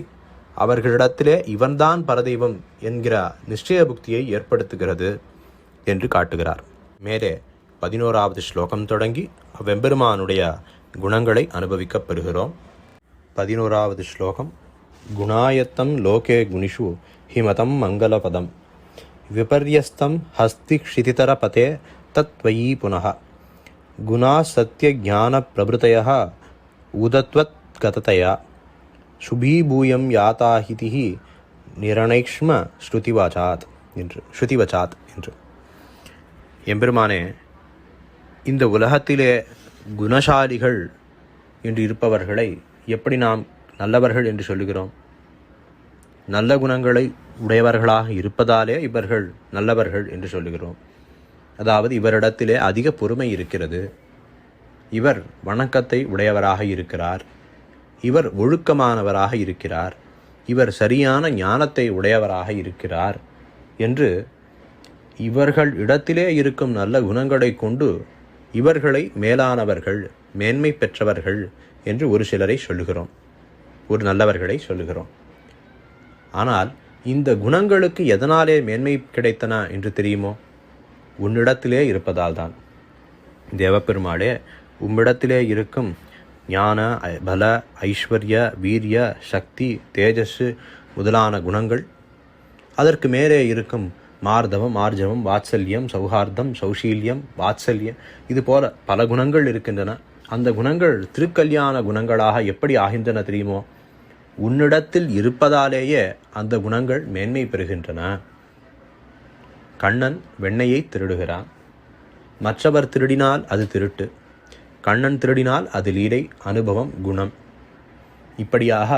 அவர்களிடத்திலே இவன்தான் பரதெய்வம் என்கிற நிச்சய புக்தியை ஏற்படுத்துகிறது என்று காட்டுகிறார். மேலே 11வது ஸ்லோகம் தொடங்கி அவ்வெம்பெருமானுடைய குணங்களை அனுபவிக்கப் பெறுகிறோம். 11வது ஸ்லோகம். குணாயத்தம் லோகே குணிஷு ஹிமதம் மங்களபதம் விபர்யஸ்தம் ஹஸ்தி க்ஷிதிதர பதே தத்வயி புனः குணா சத்ய ஞான பிரபுதய உதத்வத் கததயா சுபீபூயம் யாதாஹிதிஹி நிரணைக்ஷ்ம ஸ்ருதிவச்சாத் என்று. எம்பெருமானே, இந்த உலகத்திலே குணசாலிகள் என்று இருப்பவர்களை எப்படி நாம் நல்லவர்கள் என்று சொல்லுகிறோம்? நல்ல குணங்களை உடையவர்களாக இருப்பதாலே இவர்கள் நல்லவர்கள் என்று சொல்லுகிறோம். அதாவது இவரிடத்திலே அதிக பொறுமை இருக்கிறது, இவர் வணக்கத்தை உடையவராக இருக்கிறார், இவர் ஒழுக்கமானவராக இருக்கிறார், இவர் சரியான ஞானத்தை உடையவராக இருக்கிறார் என்று இவர்கள் இடத்திலே இருக்கும் நல்ல குணங்களை கொண்டு இவர்களை மேலானவர்கள், மேன்மை பெற்றவர்கள் என்று ஒரு சிலரை சொல்லுகிறோம், ஒரு நல்லவர்களை சொல்லுகிறோம். ஆனால் இந்த குணங்களுக்கு எதனாலே மேன்மை கிடைத்தன என்று தெரியுமோ? உன்னிடத்திலே இருப்பதால் தான். தேவப்பெருமாளே, உம்மிடத்திலே இருக்கும் ஞான, பல, ஐஸ்வர்ய, வீரிய, சக்தி, தேஜஸ் முதலான குணங்கள், அதற்கு மேலே இருக்கும் மார்தவம், ஆர்ஜவம், வாத்சல்யம், சௌஹார்தம், சௌஷீல்யம், வாத்சல்யம், இது போல பல குணங்கள் இருக்கின்றன. அந்த குணங்கள் திருக்கல்யாண குணங்களாக எப்படி ஆகின்றன தெரியுமோ? உன்னிடத்தில் இருப்பதாலேயே அந்த குணங்கள் மேன்மை பெறுகின்றன. கண்ணன் வெண்ணையை திருடுகிறான். மற்றவர் திருடினால் அது திருட்டு, கண்ணன் திருடினால் அது லீலை, அனுபவம், குணம். இப்படியாக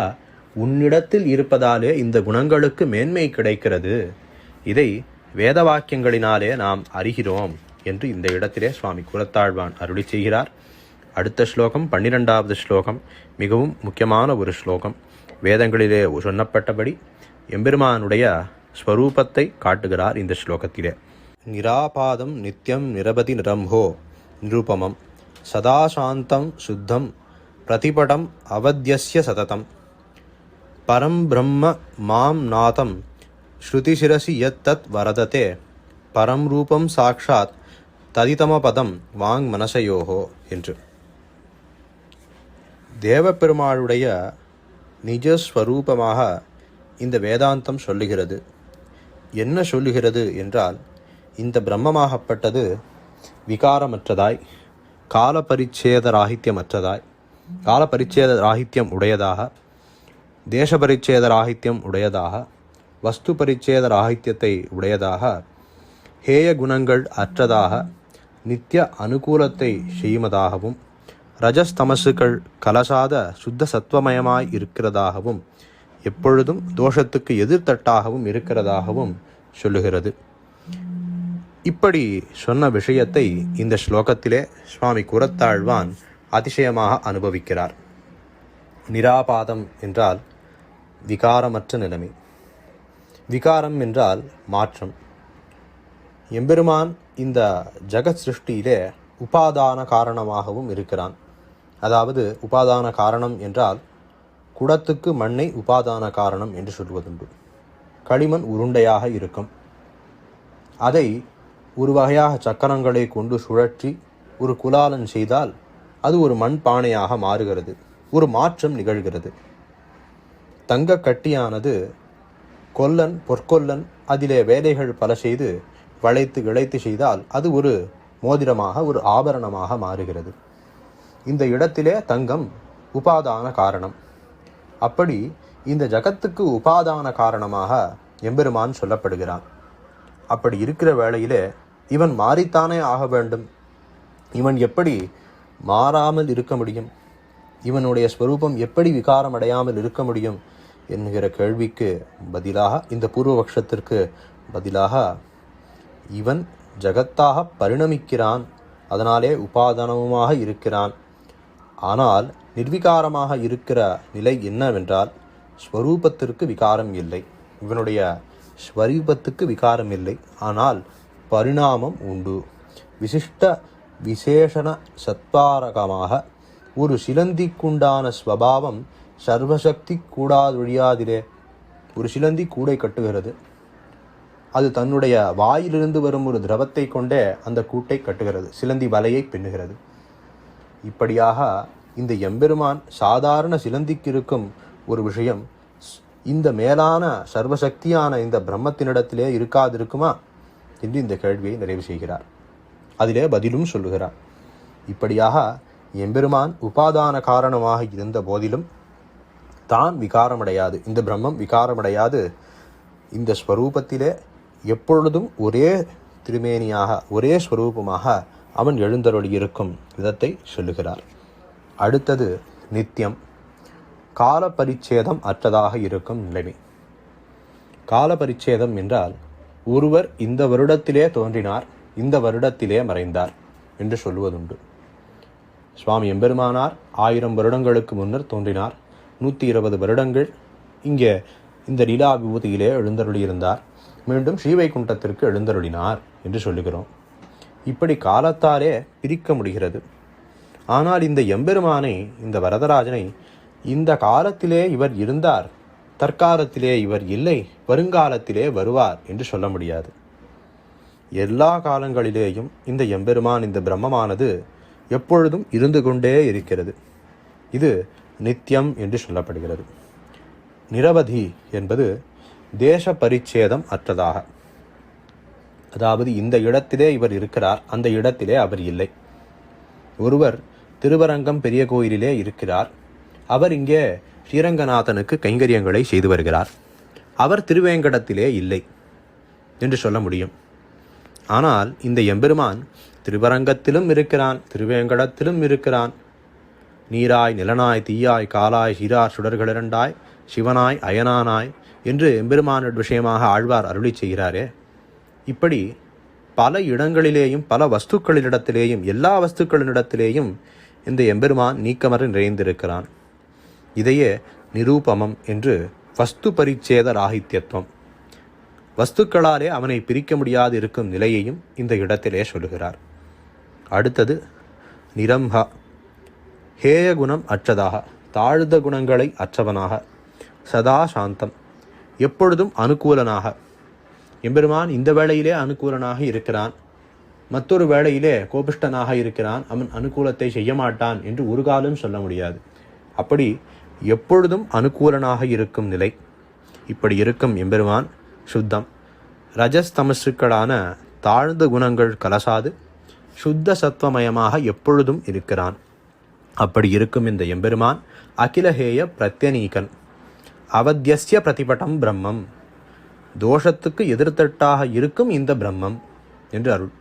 உன்னிடத்தில் இருப்பதாலே இந்த குணங்களுக்கு மேன்மை கிடைக்கிறது. இதை வேத வாக்கியங்களினாலே நாம் அறிகிறோம் என்று இந்த இடத்திலே சுவாமி கூரத்தாழ்வான் அருளி செய்கிறார். அடுத்த ஸ்லோகம் 12வது ஸ்லோகம் மிகவும் முக்கியமான ஒரு ஸ்லோகம். வேதங்களிலே சொன்னப்பட்டபடி எம்பெருமானுடைய ஸ்வரூபத்தை காட்டுகிறார் இந்த ஸ்லோகத்திலே. நிராபாதம் நித்யம் நிரபதி நிரம்போ நிருபமம் சதாசாந்தம் சுத்தம் பிரதிபடம் அவத்யஸ்ய சததம் பரம் பிரம்ம மாம் நாதம் ஸ்ருதிசிரசி யத் தத் வரததே பரம் ரூபம் சாக்ஷாத் ததிதமபதம் வாங் மனசயோகோ என்று. தேவப்பெருமாளுடைய நிஜஸ்வரூபமாக இந்த வேதாந்தம் சொல்லுகிறது. என்ன சொல்லுகிறது என்றால், இந்த பிரம்மமாகப்பட்டது விகாரமற்றதாய், காலபரிச்சேத ராகித்யமற்றதாய், காலபரிச்சேத ராகித்யம் உடையதாக, தேசபரிச்சேத ராகித்யம் உடையதாக, வஸ்து பரிச்சேத ராகித்யத்தை உடையதாக, ஹேய குணங்கள் அற்றதாக, நித்திய அனுகூலத்தை செய்யுமதாகவும், ரஜஸ்தமசுக்கள் கலசாத சுத்த சத்வமயமாய் இருக்கிறதாகவும், எப்பொழுதும் தோஷத்துக்கு எதிர்த்தட்டாகவும் இருக்கிறதாகவும் சொல்லுகிறது. இப்படி சொன்ன விஷயத்தை இந்த ஸ்லோகத்திலே சுவாமி கூரத்தாழ்வான் அதிசயமாக அனுபவிக்கிறார். நிராபாதம் என்றால் விகாரமற்ற நிலைமை, விகாரம் என்றால் மாற்றம். எம்பெருமான் இந்த ஜகத் சிருஷ்டியிலே உபாதான காரணமாகவும் இருக்கிறான். அதாவது உபாதான காரணம் என்றால் குடத்துக்கு மண்ணை உபாதான காரணம் என்று சொல்வதுண்டு. களிமண் உருண்டையாக இருக்கும், அதை ஒரு வகையாக சக்கரங்களை கொண்டு சுழற்றி ஒரு குலாலன் செய்தால் அது ஒரு மண் பானையாக மாறுகிறது, ஒரு மாற்றம் நிகழ்கிறது. தங்க கட்டியானது கொல்லன், பொற்கொல்லன் அதிலே வேலைகள் பல செய்து வளைத்து இழைத்து செய்தால் அது ஒரு மோதிரமாக, ஒரு ஆபரணமாக மாறுகிறது. இந்த இடத்திலே தங்கம் உபாதான காரணம். அப்படி இந்த ஜகத்துக்கு உபாதான காரணமாக எம்பெருமான் சொல்லப்படுகிறான். அப்படி இருக்கிற வேளையிலே இவன் மாறித்தானே ஆக வேண்டும். இவன் எப்படி மாறாமல் இருக்க முடியும்? இவனுடைய ஸ்வரூபம் எப்படி விகாரம் அடையாமல் இருக்க முடியும் என்கிற கேள்விக்கு பதிலாக, இந்த பூர்வபக்ஷத்திற்கு பதிலாக, இவன் ஜகத்தாக பரிணமிக்கிறான், அதனாலே உபாதானமுமாக இருக்கிறான். ஆனால் நிர்விகாரமாக இருக்கிற நிலை என்னவென்றால் ஸ்வரூபத்திற்கு விகாரம் இல்லை. இவனுடைய ஸ்வரூபத்துக்கு விகாரம் இல்லை, ஆனால் பரிணாமம் உண்டு. விசிஷ்ட விசேஷண சத்பாரகமாக ஒரு சிலந்திக்குண்டான ஸ்வபாவம் சர்வசக்தி கூடாதொழியாதிலே. ஒரு சிலந்தி கூடை கட்டுகிறது. அது தன்னுடைய வாயிலிருந்து வரும் ஒரு திரவத்தை கொண்டே அந்த கூட்டை கட்டுகிறது, சிலந்தி வலையை பின்னுகிறது. இப்படியாக இந்த எம்பெருமான் சாதாரண சிலந்திக்கு இருக்கும் ஒரு விஷயம் இந்த மேலான சர்வசக்தியான இந்த பிரம்மத்தினிடத்திலே இருக்காதிருக்குமா என்று இந்த கேள்வியை நிறைவு செய்கிறார். அதிலே பதிலும் சொல்லுகிறார். இப்படியாக எம்பெருமான் உபாதான காரணமாக இருந்த போதிலும் தான் விகாரமடையாது, இந்த பிரம்மம் விகாரமடையாது. இந்த ஸ்வரூபத்திலே எப்பொழுதும் ஒரே திருமேனியாக ஒரே ஸ்வரூபமாக அவன் எழுந்தருளியிருக்கும் விதத்தை சொல்லுகிறார். அடுத்தது நித்தியம், கால பரிச்சேதம் அற்றதாக இருக்கும் நிலைமை. கால பரிச்சேதம் என்றால் ஒருவர் இந்த வருடத்திலே தோன்றினார், இந்த வருடத்திலே மறைந்தார் என்று சொல்லுவதுண்டு. சுவாமி எம்பெருமானார் 1000 வருடங்களுக்கு முன்னர் தோன்றினார், 120 வருடங்கள் இங்கே இந்த லீலா விபூதியிலே எழுந்தருளியிருந்தார், மீண்டும் ஸ்ரீவைகுண்டத்திற்கு எழுந்தருளினார் என்று சொல்லுகிறோம். இப்படி காலத்தாலே பிரிக்க முடிகிறது. ஆனால் இந்த எம்பெருமானை, இந்த வரதராஜனை, இந்த காலத்திலே இவர் இருந்தார், தற்காலத்திலே இவர் இல்லை, வருங்காலத்திலே வருவார் என்று சொல்ல முடியாது. எல்லா காலங்களிலேயும் இந்த எம்பெருமான், இந்த பிரம்மமானது எப்பொழுதும் இருந்து கொண்டே இருக்கிறது. இது நித்தியம் என்று சொல்லப்படுகிறது. நிரவதி என்பது தேச பரிச்சேதம் அற்றதாக, அதாவது இந்த இடத்திலே இவர் இருக்கிறார், அந்த இடத்திலே அவர் இல்லை. ஒருவர் திருவரங்கம் பெரிய கோயிலிலே இருக்கிறார், அவர் இங்கே ஸ்ரீரங்கநாதனுக்கு கைங்கரியங்களை செய்து வருகிறார், அவர் திருவேங்கடத்திலே இல்லை என்று சொல்ல முடியும். ஆனால் இந்த எம்பெருமான் திருவரங்கத்திலும் இருக்கிறான், திருவேங்கடத்திலும் இருக்கிறான். நீராய் நிலனாய் தீயாய் காலாய் சீரார் சுடர்களிரண்டாய் சிவனாய் அயனானாய் என்று எம்பெருமானோட விஷயமாக ஆழ்வார் அருளி செய்கிறாரே. இப்படி பல இடங்களிலேயும் பல வஸ்துக்களிடத்திலேயும் எல்லா வஸ்துக்களிடத்திலேயும் இந்த எம்பெருமான் நீக்கமர நிறைந்திருக்கிறான். இதையே நிரூபமம் என்று வஸ்து பரிச்சேத ராகித்யத்துவம், வஸ்துக்களாலே அவனை பிரிக்க முடியாது இருக்கும் நிலையையும் இந்த இடத்திலே சொல்லுகிறார். அடுத்தது நிரம்ப, ஹேய குணம் அற்றதாக, தாழ்ந்த குணங்களை அற்றவனாக, சதா சாந்தம், எப்பொழுதும் அனுகூலனாக. எம்பெருமான் இந்த வேளையிலே அனுகூலனாக இருக்கிறான், மற்றொரு வேளையிலே கோபிஷ்டனாக இருக்கிறான், அவன் அனுகூலத்தை செய்ய மாட்டான் என்று ஒரு காலம் சொல்ல முடியாது. அப்படி எப்பொழுதும் அனுகூலனாக இருக்கும் நிலை. இப்படி இருக்கும் எம்பெருமான் சுத்தம், ரஜஸ்தமசுக்களான தாழ்ந்த குணங்கள் கலசாது சுத்த சத்வமயமாக எப்பொழுதும் இருக்கிறான். அப்படி இருக்கும் இந்த எம்பெருமான் அகிலஹேய பிரத்யநீகன், அவத்தியஸ்ய பிரதிபட்டம் பிரம்மம், தோஷத்துக்கு எதிர்த்தட்டாக இருக்கும் இந்த பிரம்மம் என்று அருள்.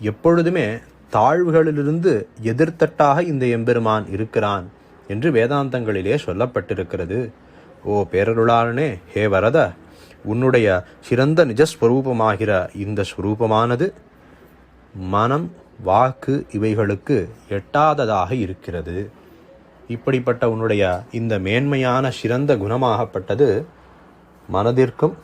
எப்பொழுதுமே தாழ்வுகளிலிருந்து எதிர்த்தட்டாக இந்த எம்பெருமான் இருக்கிறான் என்று வேதாந்தங்களிலே சொல்லப்பட்டிருக்கிறது. ஓ பேரருளாளனே, ஹே வரத, உன்னுடைய சிறந்த நிஜஸ்வரூபமாகிற இந்த ஸ்வரூபமானது மனம் வாக்கு இவைகளுக்கு எட்டாததாக இருக்கிறது. இப்படிப்பட்ட உன்னுடைய இந்த மேன்மையான சிறந்த குணமாகப்பட்டது மனதிற்கும்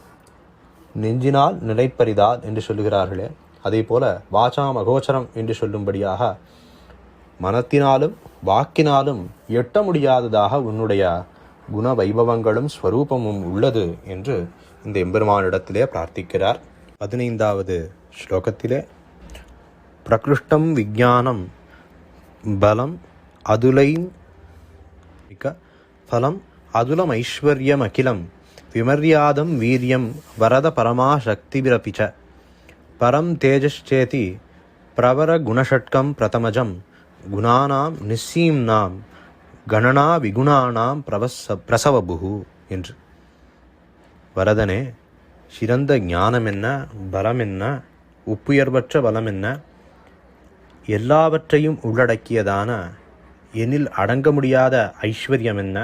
நெஞ்சினால் நிலைப்பரிதால் என்று சொல்லுகிறார்களே, அதே போல வாசாம் அகோச்சரம் என்று சொல்லும்படியாக மனத்தினாலும் வாக்கினாலும் எட்ட முடியாததாக உன்னுடைய குண வைபவங்களும் ஸ்வரூபமும் உள்ளது என்று இந்த எம்பெருமானிடத்திலே பிரார்த்திக்கிறார். 15வது ஸ்லோகத்திலே பிரகிருஷ்டம் விஜானம் பலம் அதுலைம் ஃபலம் அதுலம் ஐஸ்வர்யம் அகிலம் விமர்யாதம் வீரியம் வரத பரமாசக்திபிரபிச்ச பரம் தேஜச்சேதி பிரவர குணஷட்கம் பிரதமஜம் குணானாம் நிஸ்ஸீம்னாம் கணனா விகுணானாம் பிரசவபுகு என்று. வரதனே, சிறந்த ஞானம் என்ன, பலம் என்ன, ஒப்புயர்வற்ற பலம் என்ன, எல்லாவற்றையும் உள்ளடக்கியதான எண்ணில் அடங்க முடியாத ஐஸ்வர்யம் என்ன,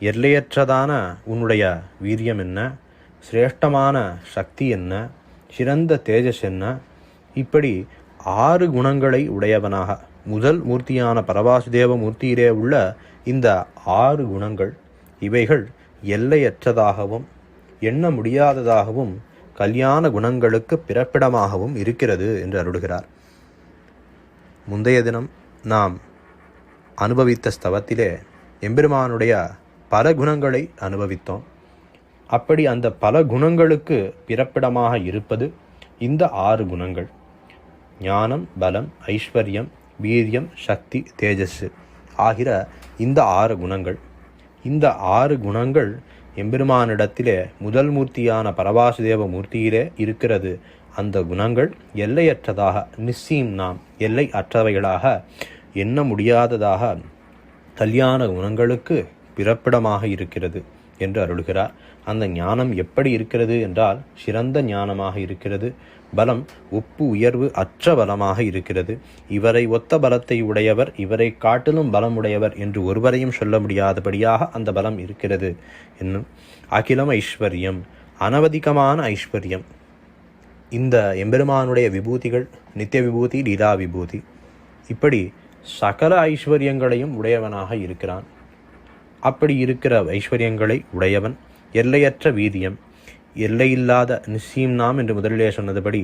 எல்லையற்றதான உன்னுடைய வீரியம் என்ன, சிரேஷ்டமான சக்தி என்ன, சிறந்த தேஜஸ் என்ன? இப்படி 6 குணங்களை உடையவனாக, முதல் மூர்த்தியான பரவாசுதேவ மூர்த்தியிலே உள்ள இந்த 6 குணங்கள், இவைகள் எல்லையற்றதாகவும் எண்ண முடியாததாகவும் கல்யாண குணங்களுக்கு பிறப்பிடமாகவும் இருக்கிறது என்று அருளுகிறார். முந்தைய தினம் நாம் அனுபவித்த ஸ்தவத்திலே எம்பெருமானுடைய பல குணங்களை அனுபவித்தோம். அப்படி அந்த பல குணங்களுக்கு பிறப்பிடமாக இருப்பது இந்த 6 குணங்கள்: ஞானம், பலம், ஐஸ்வர்யம், வீரியம், சக்தி, தேஜஸ் ஆகிற இந்த 6 குணங்கள். இந்த 6 குணங்கள் எம்பெருமானிடத்திலே முதல் மூர்த்தியான பரவாசுதேவ மூர்த்தியிலே இருக்கிறது. அந்த குணங்கள் எல்லையற்றதாக, நிச்சயம் நாம் எல்லை அற்றவைகளாக, எண்ண முடியாததாக கல்யாண குணங்களுக்கு பிறப்பிடமாக இருக்கிறது என்று அருளுகிறார். அந்த ஞானம் எப்படி இருக்கிறது என்றால் சிறந்த ஞானமாக இருக்கிறது. பலம் ஒப்பு உயர்வு அற்ற பலமாக இருக்கிறது. இவரை ஒத்த பலத்தை உடையவர், இவரை காட்டிலும் பலமுடையவர் என்று ஒருவரையும் சொல்ல முடியாதபடியாக அந்த பலம் இருக்கிறது என்னும். அகிலம் ஐஸ்வர்யம், அனவதிகமான ஐஸ்வர்யம். இந்த எம்பெருமானுடைய விபூதிகள் நித்திய விபூதி, லீலா விபூதி, இப்படி சகல ஐஸ்வர்யங்களையும் உடையவனாக இருக்கிறான். அப்படி இருக்கிற ஐஸ்வர்யங்களை உடையவன். எல்லையற்ற வீரியம், எல்லையில்லாத நிச்சயம் நாம் என்று முதலிலே சொன்னதுபடி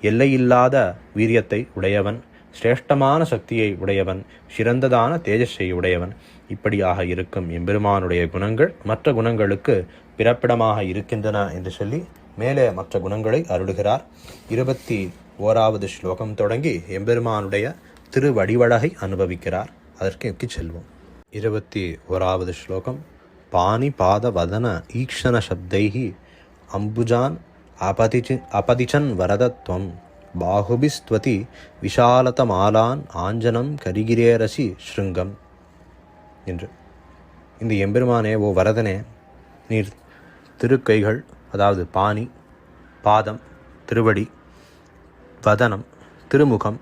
எல்லையில்லாத வீரியத்தை உடையவன். சிரேஷ்டமான சக்தியை உடையவன், சிறந்ததான தேஜஸை உடையவன். இப்படியாக இருக்கும் எம்பெருமானுடைய குணங்கள் மற்ற குணங்களுக்கு பிறப்பிடமாக இருக்கின்றன என்று சொல்லி மேலே மற்ற குணங்களை அருளுகிறார். 21வது ஸ்லோகம் தொடங்கி எம்பெருமானுடைய திருவடிவழகை அனுபவிக்கிறார். அதற்கு செல்வோம். 21வது ஸ்லோகம். பாணி பாத வதன ஈக்ஷண சப்தைஹி அம்புஜான் அபதிச்சன் வரதத்வம் பாகுபிஸ்துவதி விஷாலதமாலான் ஆஞ்சனம் கரிகிரேரசி ஸ்ருங்கம் என்று. இந்த எம்பெருமானே, ஓ வரதனே, நீர் திருக்கைகள், அதாவது பாணி, பாதம் திருவடி, வதனம் திருமுகம்,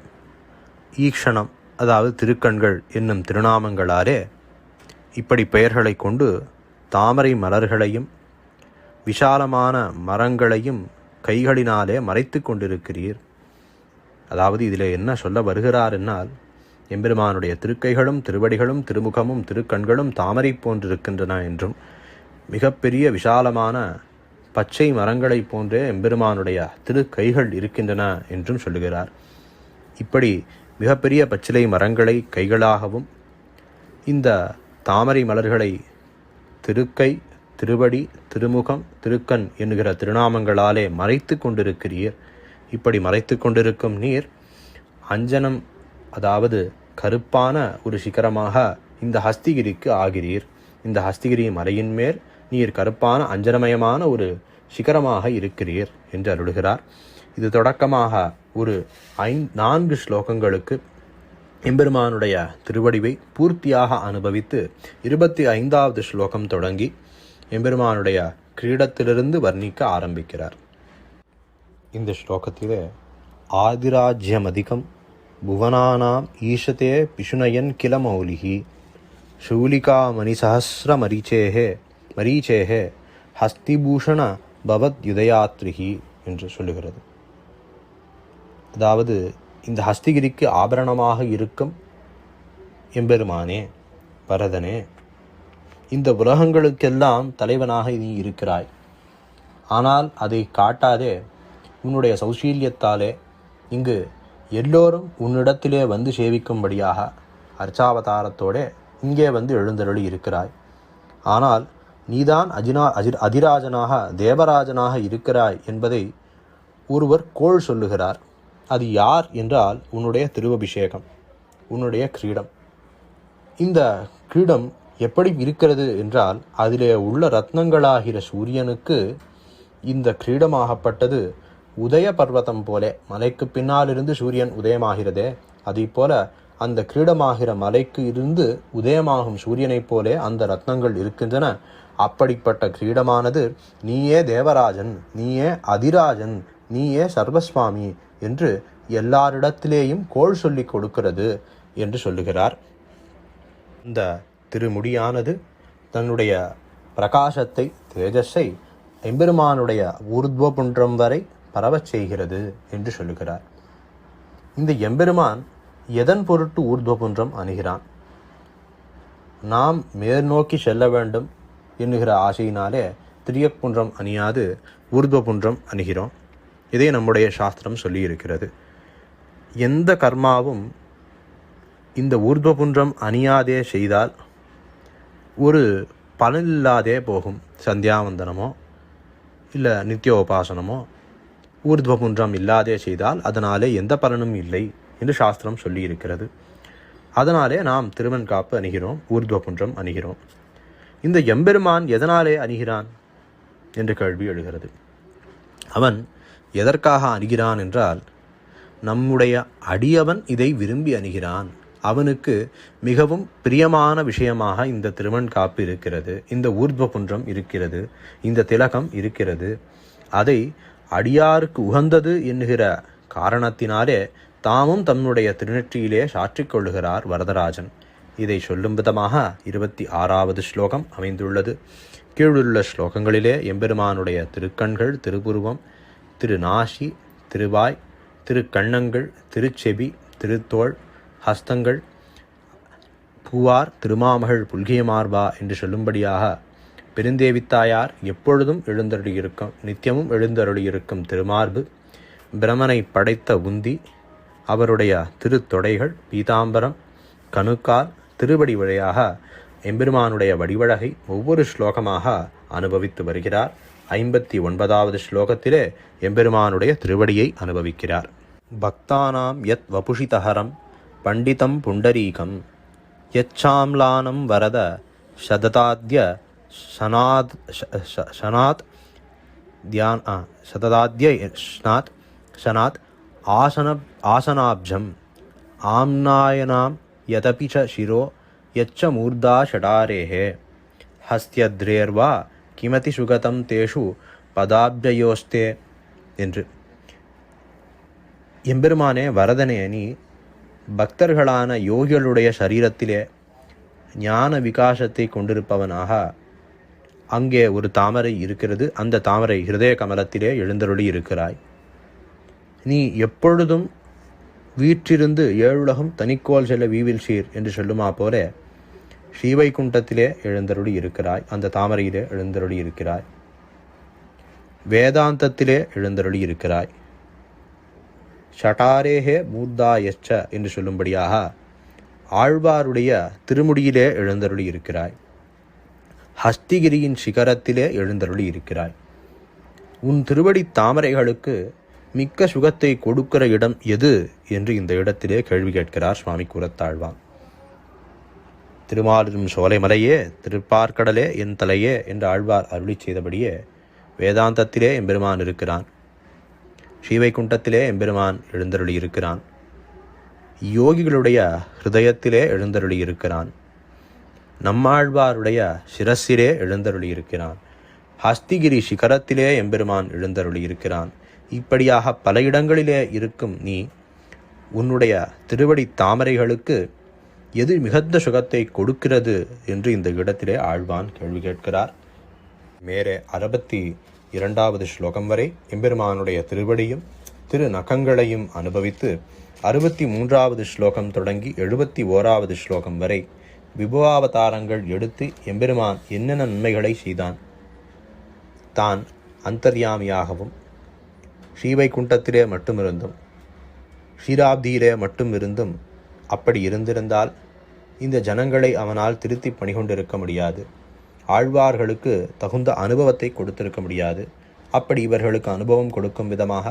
ஈக்ஷணம் அதாவது திருக்கண்கள் என்னும் திருநாமங்களாலே இப்படி பெயர்களை கொண்டு தாமரை மலர்களையும் விஷாலமான மரங்களையும் கைகளினாலே மறைத்து கொண்டிருக்கிறீர். அதாவது இதில் என்ன சொல்ல வருகிறார் என்னால், எம்பெருமானுடைய திருக்கைகளும் திருவடிகளும் திருமுகமும் திருக்கண்களும் தாமரை போன்றிருக்கின்றன என்றும், மிகப்பெரிய விஷாலமான பச்சை மரங்களை போன்றே எம்பெருமானுடைய திருக்கைகள் இருக்கின்றன என்றும் சொல்லுகிறார். இப்படி மிகப்பெரிய பச்சிலை மரங்களை கைகளாகவும் இந்த தாமரை மலர்களை திருக்கை, திருவடி, திருமுகம், திருக்கண் என்கிற திருநாமங்களாலே மறைத்து கொண்டிருக்கிறீர். இப்படி மறைத்து கொண்டிருக்கும் நீர் அஞ்சனம், அதாவது கருப்பான ஒரு சிகரமாக இந்த ஹஸ்திகிரிக்கு ஆகிறீர். இந்த ஹஸ்திகிரி மலையின் மேல் நீர் கருப்பான அஞ்சனமயமான ஒரு சிகரமாக இருக்கிறீர் என்று அருளுகிறார். இது தொடக்கமாக ஒரு 4 ஸ்லோகங்களுக்கு எம்பெருமானுடைய திருவடிவை பூர்த்தியாக அனுபவித்து 25வது ஸ்லோகம் தொடங்கி எம்பெருமானுடைய கிரீடத்திலிருந்து வர்ணிக்க ஆரம்பிக்கிறார். இந்த ஸ்லோகத்திலே ஆதிராஜ்யம் அதிகம் புவனானாம் ஈஷதே பிஷுனயன் கில மௌலிஹி ஷூலிகா மணிசஹஸ்ர மரீச்சேஹே ஹஸ்திபூஷண பவத் யுதயாத்ரிஹி என்று சொல்லுகிறது. அதாவது இந்த ஹஸ்திகிரிக்கு ஆபரணமாக இருக்கும் எம்பெருமானே, வரதனே, இந்த உலகங்களுக்கெல்லாம் தலைவனாக நீ இருக்கிறாய். ஆனால் அதை காட்டாதே உன்னுடைய சௌசீல்யத்தாலே இங்கு எல்லோரும் உன்னிடத்திலே வந்து சேவிக்கும்படியாக அர்ச்சாவதாரத்தோடே இங்கே வந்து எழுந்தருளி இருக்கிறாய். ஆனால் நீதான் அதிராஜனாக தேவராஜனாக இருக்கிறாய் என்பதை ஒருவர் கோள் சொல்லுகிறார். அது யார் என்றால் உன்னுடைய திருவபிஷேகம், உன்னுடைய கிரீடம். இந்த கிரீடம் எப்படி இருக்கிறது என்றால் அதிலே உள்ள ரத்னங்களாகிற சூரியனுக்கு இந்த கிரீடமாகப்பட்டது உதய பர்வதம் போல, மலைக்கு பின்னாலிருந்து சூரியன் உதயமாகிறதே அதை போல அந்த கிரீடமாகிற மலைக்கு இருந்து உதயமாகும் சூரியனைப் போலே அந்த ரத்னங்கள் இருக்கின்றன. அப்படிப்பட்ட கிரீடமானது நீயே தேவராஜன், நீயே அதிராஜன், நீயே சர்வஸ்வாமி என்று எல்லாரிடத்திலேயும் கோள் சொல்லி கொடுக்கிறது என்று சொல்லுகிறார். இந்த திருமுடியானது தன்னுடைய பிரகாசத்தை, தேஜஸை எம்பெருமானுடைய ஊர்த்வபுன்றம் வரை பரவச் செய்கிறது என்று சொல்லுகிறார். இந்த எம்பெருமான் எதன் பொருட்டு ஊர்த்வபுன்றம் அணுகிறான்? நாம் மேற்நோக்கி செல்ல வேண்டும் என்கிற ஆசையினாலே திரியக்குன்றம் அணியாது ஊர்த்வபுன்றம் அணுகிறோம். இதே நம்முடைய சாஸ்திரம் சொல்லியிருக்கிறது. எந்த கர்மாவும் இந்த ஊர்த்வபுன்றம் அணியாதே செய்தால் ஒரு பலனில்லாதே போகும். சந்தியாவந்தனமோ இல்லை நித்தியோபாசனமோ ஊர்த்வபுன்றம் இல்லாதே செய்தால் அதனாலே எந்த பலனும் இல்லை என்று சாஸ்திரம் சொல்லியிருக்கிறது. அதனாலே நாம் திருவெண்காப்பு அணிகிறோம், ஊர்த்வபுன்றம் அணிகிறோம். இந்த எம்பெருமான் எதனாலே அணிகிறான் என்று கேள்வி எழுகிறது. அவன் எதற்காக அணிகிறான் என்றால், நம்முடைய அடியவன் இதை விரும்பி அணிகிறான். அவனுக்கு மிகவும் பிரியமான விஷயமாக இந்த திருவெண்காப்பு இருக்கிறது, இந்த ஊர்த்வபுன்றம் இருக்கிறது, இந்த திலகம் இருக்கிறது. அதை அடியாருக்கு உகந்தது என்கிற காரணத்தினாலே தாமும் தன்னுடைய திருநெற்றியிலே சாற்றிக் கொள்ளுகிறார் வரதராஜன். இதை சொல்லும் விதமாக 26வது ஸ்லோகம் அமைந்துள்ளது. கீழுள்ள ஸ்லோகங்களிலே எம்பெருமானுடைய திருக்கண்கள், திருப்புருவம், திருநாசி, திருவாய், திருக்கண்ணங்கள், திருச்செவி, திருத்தோள், ஹஸ்தங்கள், பூவார், திருமாமகள், புல்கிய மார்பா என்று சொல்லும்படியாக பெருந்தேவித்தாயார் எப்பொழுதும் எழுந்தருளியிருக்கும், நித்தியமும் எழுந்தருளியிருக்கும் திருமார்பு, பிரமனை படைத்த உந்தி, அவருடைய திருத்தொடைகள், பீதாம்பரம், கணுக்கால், திருவடி வழியாக எம்பெருமானுடைய வடிவழகை ஒவ்வொரு ஸ்லோகமாக அனுபவித்து வருகிறார். 59வது ஸ்லோகத்திலே எம்பெருமானுடைய திருவடியை அனுபவிக்கிறார். பக்தானாம் யத் வபுஷிதஹரம் பண்டிதம் புண்டரீகம் யச்சாம்லானம் வரத சததாத்ய சனாத் ஆசனாப்ஜம் ஆம்னாயனாம் யதபி ச சிரோ யச்ச மூர்தா ஷடாரேஹே ஹஸ்த்யத்ரேர்வா கிமதி சுகதம் தேஷு பதாப்ஜயோஸ்தே என்று. எம்பெருமானே, வரதனே, நீ பக்தர்களான யோகிகளுடைய சரீரத்திலே ஞான விகாசத்தை கொண்டிருப்பவனாக அங்கே ஒரு தாமரை இருக்கிறது. அந்த தாமரை ஹிருதய கமலத்திலே எழுந்தருளி இருக்கிறாய். நீ எப்பொழுதும் வீற்றிருந்து ஏழுலகம் தனிக்கோல் செல்ல வீவில் சீர் என்று சொல்லுமா போல ஸ்ரீவைகுண்டத்திலே எழுந்தருளி இருக்கிறாய். அந்த தாமரையிலே எழுந்தருளி இருக்கிறாய். வேதாந்தத்திலே எழுந்தருளி இருக்கிறாய். ஷடாரேஹே மூர்தாயச்ச என்று சொல்லும்படியாக ஆழ்வாருடைய திருமுடியிலே எழுந்தருளி இருக்கிறாய். ஹஸ்திகிரியின் சிகரத்திலே எழுந்தருளி இருக்கிறாய். உன் திருவடி தாமரைகளுக்கு மிக்க சுகத்தை கொடுக்கிற இடம் எது என்று இந்த இடத்திலே கேள்வி கேட்கிறார் சுவாமி கூரத்தாழ்வான். திருமாலிரும் சோலைமலையே, திருப்பார்கடலே என் தலையே என்று ஆழ்வார் அருளி செய்தபடியே வேதாந்தத்திலே எம்பெருமான் இருக்கிறான். ஸ்ரீவைகுண்டத்திலே எம்பெருமான் எழுந்தருளி இருக்கிறான். யோகிகளுடைய ஹிருதயத்திலே எழுந்தருளி இருக்கிறான். நம்மாழ்வாருடைய சிரசிலே எழுந்தருளி இருக்கிறான். ஹஸ்திகிரி சிகரத்திலே எம்பெருமான் எழுந்தருளி இருக்கிறான். இப்படியாக பல இடங்களிலே இருக்கும் நீ உன்னுடைய திருவடி தாமரைகளுக்கு எது மிகுந்த சுகத்தை கொடுக்கிறது என்று இந்த இடத்திலே ஆழ்வான் கேள்வி கேட்கிறார். மேலே 62வது ஸ்லோகம் வரை எம்பெருமானுடைய திருவடியும் திரு நகங்களையும் அனுபவித்து 63வது ஸ்லோகம் தொடங்கி 71வது ஸ்லோகம் வரை விபவாவதாரங்கள் எடுத்து எம்பெருமான் என்னென்ன நன்மைகளை செய்தான், தான் அந்தர்யாமியாகவும் ஸ்ரீவைகுண்டத்திலே மட்டுமிருந்தும் ஷீராப்தியிலே மட்டும் இருந்தும் அப்படி இருந்திருந்தால் இந்த ஜனங்களை அவனால் திருத்தி பணிகொண்டிருக்க முடியாது. ஆழ்வார்களுக்கு தகுந்த அனுபவத்தை கொடுத்திருக்க முடியாது. அப்படி இவர்களுக்கு அனுபவம் கொடுக்கும் விதமாக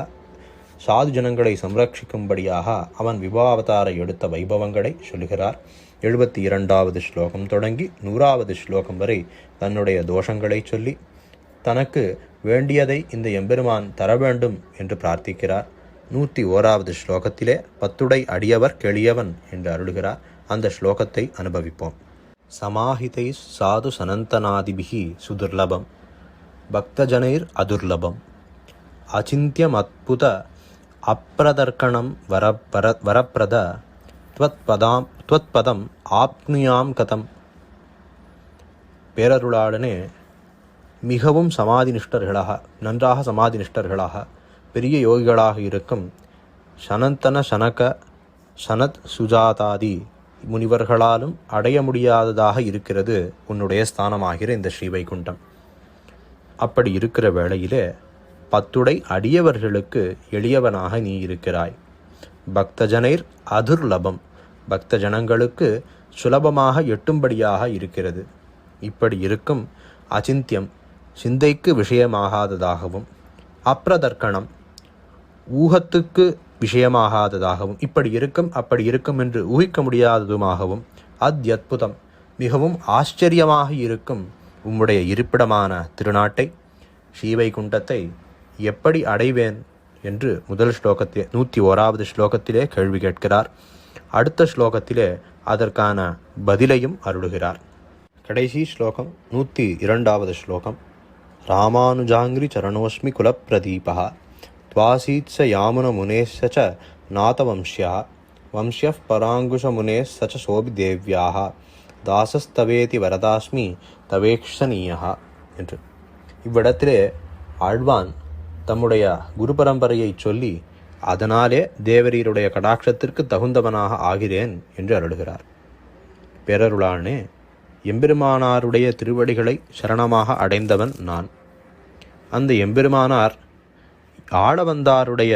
சாது ஜனங்களை சம்ரட்சிக்கும்படியாக அவன் விபவாவதாரை எடுத்த வைபவங்களை சொல்லுகிறார். 72வது ஸ்லோகம் தொடங்கி 100வது ஸ்லோகம் வரை தன்னுடைய தோஷங்களை சொல்லி தனக்கு வேண்டியதை இந்த எம்பெருமான் தர வேண்டும் என்று பிரார்த்திக்கிறார். 101வது ஸ்லோகத்திலே பத்துடை அடியவர் கெளியவன் என்று அருளுகிறார். அந்த ஸ்லோகத்தை அனுபவிப்போம். சமாஹிதை சாது சனந்தனாதிபிஹி சுதுர்லபம் பக்தஜனைர் அதுர்லபம் அச்சிந்தியம் அத்புத அப்ரதர்க்கணம் வரப்பிரத த்வத்பதம் ஆப்னுயாம் கதம். பேரருளாளனே, மிகவும் சமாதி நிஷ்டர்களாக, நன்றாக சமாதி நிஷ்டர்களாக பெரிய யோகிகளாக இருக்கும் சனந்தன சனக சனத் சுஜாதாதி முனிவர்களாலும் அடைய முடியாததாக இருக்கிறது உன்னுடைய ஸ்தானமாகிற இந்த ஸ்ரீவைகுண்டம். அப்படி இருக்கிற வேளையிலே 10 அடியவர்களுக்கு எளியவனாக நீ இருக்கிறாய். பக்தஜனைர் அதுர்லபம், பக்த ஜனங்களுக்கு சுலபமாக எட்டும்படியாக இருக்கிறது. இப்படி இருக்கும் அச்சிந்தியம், சிந்தைக்கு விஷயமாகாததாகவும், அப்பிரதர்க்கணம், ஊகத்துக்கு விஷயமாகாததாகவும், இப்படி இருக்கும் அப்படி இருக்கும் என்று ஊகிக்க முடியாததுமாகவும், அத்யத்புதம், மிகவும் ஆச்சரியமாக இருக்கும் உம்முடைய இருப்பிடமான திருநாட்டை, ஸ்ரீவைகுண்டத்தை எப்படி அடைவேன் என்று முதல் ஸ்லோகத்திலே 101வது ஸ்லோகத்திலே கேள்வி கேட்கிறார். அடுத்த ஸ்லோகத்திலே அதற்கான பதிலையும் அருளுகிறார். கடைசி ஸ்லோகம் 102வது ஸ்லோகம். ராமானுஜாங்கிரி சரணோஸ்மி குலப்பிரதீபா துவாசீத்ஸ யாமுன முனேஸ்ஸ ச நாதவம்ஸ்யா வம்ஸ்யப் பராங்குஷ முனேஸ்ஸ ச சோபி தேவ்யாः தாசஸ்தவேதி வரதாஸ்மி தவேக்ஷணீயா என்று. இவ்விடத்திலே ஆழ்வான் தம்முடைய குரு பரம்பரையை சொல்லி அதனாலே தேவரீருடைய கடாட்சத்திற்கு தகுந்தவனாக ஆகிறேன் என்று அருளுகிறார். பேரருளானே, எம்பெருமானாருடைய திருவடிகளை சரணமாக அடைந்தவன் நான். அந்த எம்பெருமானார் ஆளவந்தாருடைய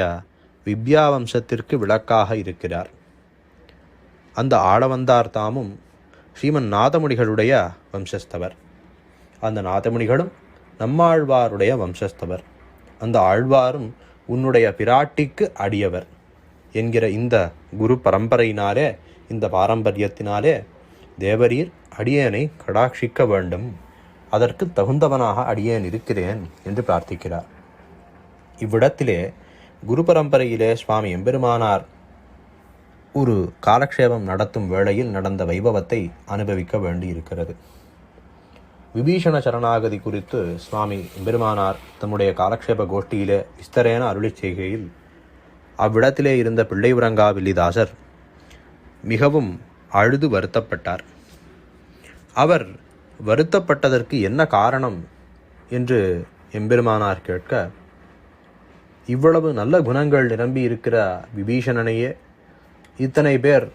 வித்யாவம்சத்திற்கு விளக்காக இருக்கிறார். அந்த ஆளவந்தார் தாமும் ஸ்ரீமன் நாதமுனிகளுடைய வம்சஸ்தவர். அந்த நாதமுனிகளும் நம்மாழ்வாருடைய வம்சஸ்தவர். அந்த ஆழ்வாரும் உன்னுடைய பிராட்டிக்கு அடியவர் என்கிற இந்த குரு பரம்பரையினாலே, இந்த பாரம்பரியத்தினாலே தேவரீர் அடியேனை கடாட்சிக்க வேண்டும், அதற்கு தகுந்தவனாக அடியேன் இருக்கிறேன் என்று பிரார்த்திக்கிறார். இவ்விடத்திலே குரு பரம்பரையிலே சுவாமி எம்பெருமானார் ஒரு காலக்ஷேபம் நடத்தும் வேளையில் நடந்த வைபவத்தை அனுபவிக்க வேண்டியிருக்கிறது. விபீஷண சரணாகதி குறித்து சுவாமி எம்பெருமானார் தம்முடைய காலக்ஷேப கோஷ்டியிலே விஸ்தரேன அருளி செய்கையில் அவ்விடத்திலே இருந்த பிள்ளை உறங்காவில்லிதாசர் மிகவும் அழுது வருத்தப்பட்டார். அவர் வருத்தப்பட்டதற்கு என்ன காரணம் என்று எம்பெருமானார் கேட்க, இவ்வளவு நல்ல குணங்கள் நிரம்பி இருக்கிற விபீஷணனையே இத்தனை பேர்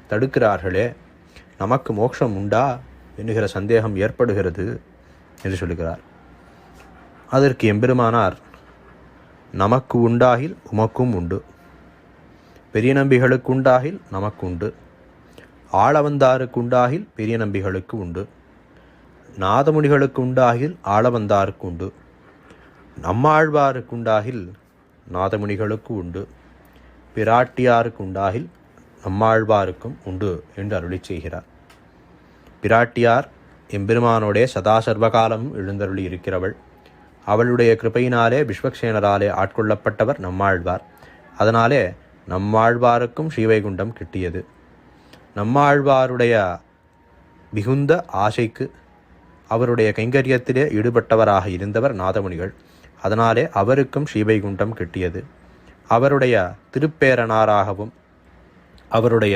தடுக்கிறார்களே, நமக்கு மோட்சம் உண்டா என்கிற சந்தேகம் ஏற்படுகிறது என்று சொல்லுகிறார். அதற்கு எம்பெருமானார், நமக்கு உண்டாகில் உமக்கும் உண்டு, பெரிய நம்பிகளுக்கு உண்டாகில் நமக்கு உண்டு, ஆளவந்தாருக்கு உண்டாகில் பெரிய நம்பிகளுக்கு உண்டு, நாதமுனிகளுக்கு உண்டாகில் ஆளவந்தாருக்கு உண்டு, நம்மாழ்வாருக்கு உண்டாகில் நாதமுனிகளுக்கு உண்டு, பிராட்டியாருக்கு உண்டாகில் நம்மாழ்வாருக்கும் உண்டு என்று அருளி செய்கிறார். பிராட்டியார் எம்பெருமானோடே சதா சர்வகாலமும் எழுந்தருளி இருக்கிறவள். அவளுடைய கிருபையினாலே விஸ்வக்சேனராலே ஆட்கொள்ளப்பட்டவர் நம்மாழ்வார். அதனாலே நம்மாழ்வாருக்கும் ஸ்ரீவைகுண்டம் கிட்டியது. நம்மாழ்வாருடைய மிகுந்த ஆசைக்கு அவருடைய கைங்கரியத்திலே ஈடுபட்டவராக இருந்தவர் நாதமுனிகள். அதனாலே அவருக்கும் ஸ்ரீவைகுண்டம் கிட்டியது. அவருடைய திருப்பேரனாராகவும் அவருடைய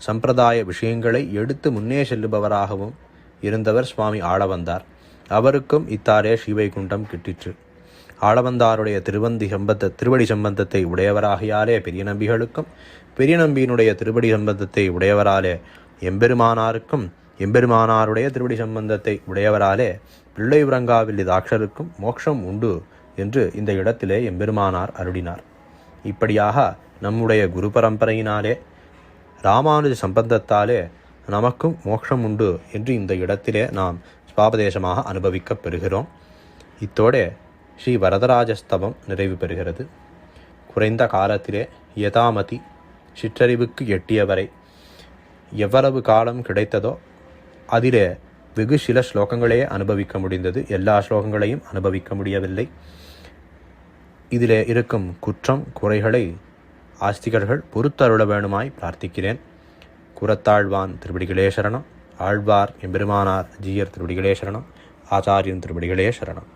சம்பிரதாய விஷயங்களை எடுத்து முன்னே செல்லுபவராகவும் இருந்தவர் சுவாமி ஆளவந்தார். அவருக்கும் இத்தாரே ஸ்ரீவைகுண்டம் கிட்டிற்று. ஆளவந்தாருடைய திருவடி சம்பந்தத்தை உடையவராகியாலே பெரிய நம்பிகளுக்கும், பெரிய நம்பியினுடைய திருவடி சம்பந்தத்தை உடையவராலே எம்பெருமானாருக்கும், எம்பெருமானாருடைய திருவடி சம்பந்தத்தை உடையவராலே பிள்ளை உறங்காவில்லி தாட்சருக்கும் மோட்சம் உண்டு என்று இந்த இடத்திலே எம்பெருமானார் அருளினார். இப்படியாக நம்முடைய குரு பரம்பரையினாலே ராமானுஜ சம்பந்தத்தாலே நமக்கும் மோட்சம் உண்டு என்று இந்த இடத்திலே நாம் ஸ்வாபதேசமாக அனுபவிக்கப் பெறுகிறோம். இத்தோடே ஸ்ரீ வரதராஜஸ்தவம் நிறைவு பெறுகிறது. குறைந்த காலத்திலே யதாமதி சிற்றறிவுக்கு எட்டியவரை எவ்வளவு காலம் கிடைத்ததோ அதிலே வெகு சில ஸ்லோகங்களே அனுபவிக்க முடிந்தது. எல்லா ஸ்லோகங்களையும் அனுபவிக்க முடியவில்லை. இதிலே இருக்கும் குற்றம் குறைகளை ஆஸ்திகர்கள் பொறுத்தருள வேணுமாய் பிரார்த்திக்கிறேன். குரத்தாழ்வான் திருவடிகளே சரணம். ஆழ்வார் எம்பெருமானார் ஜீயர் திருவடிகளே சரணம். ஆச்சாரியன் திருவடிகளே சரணம்.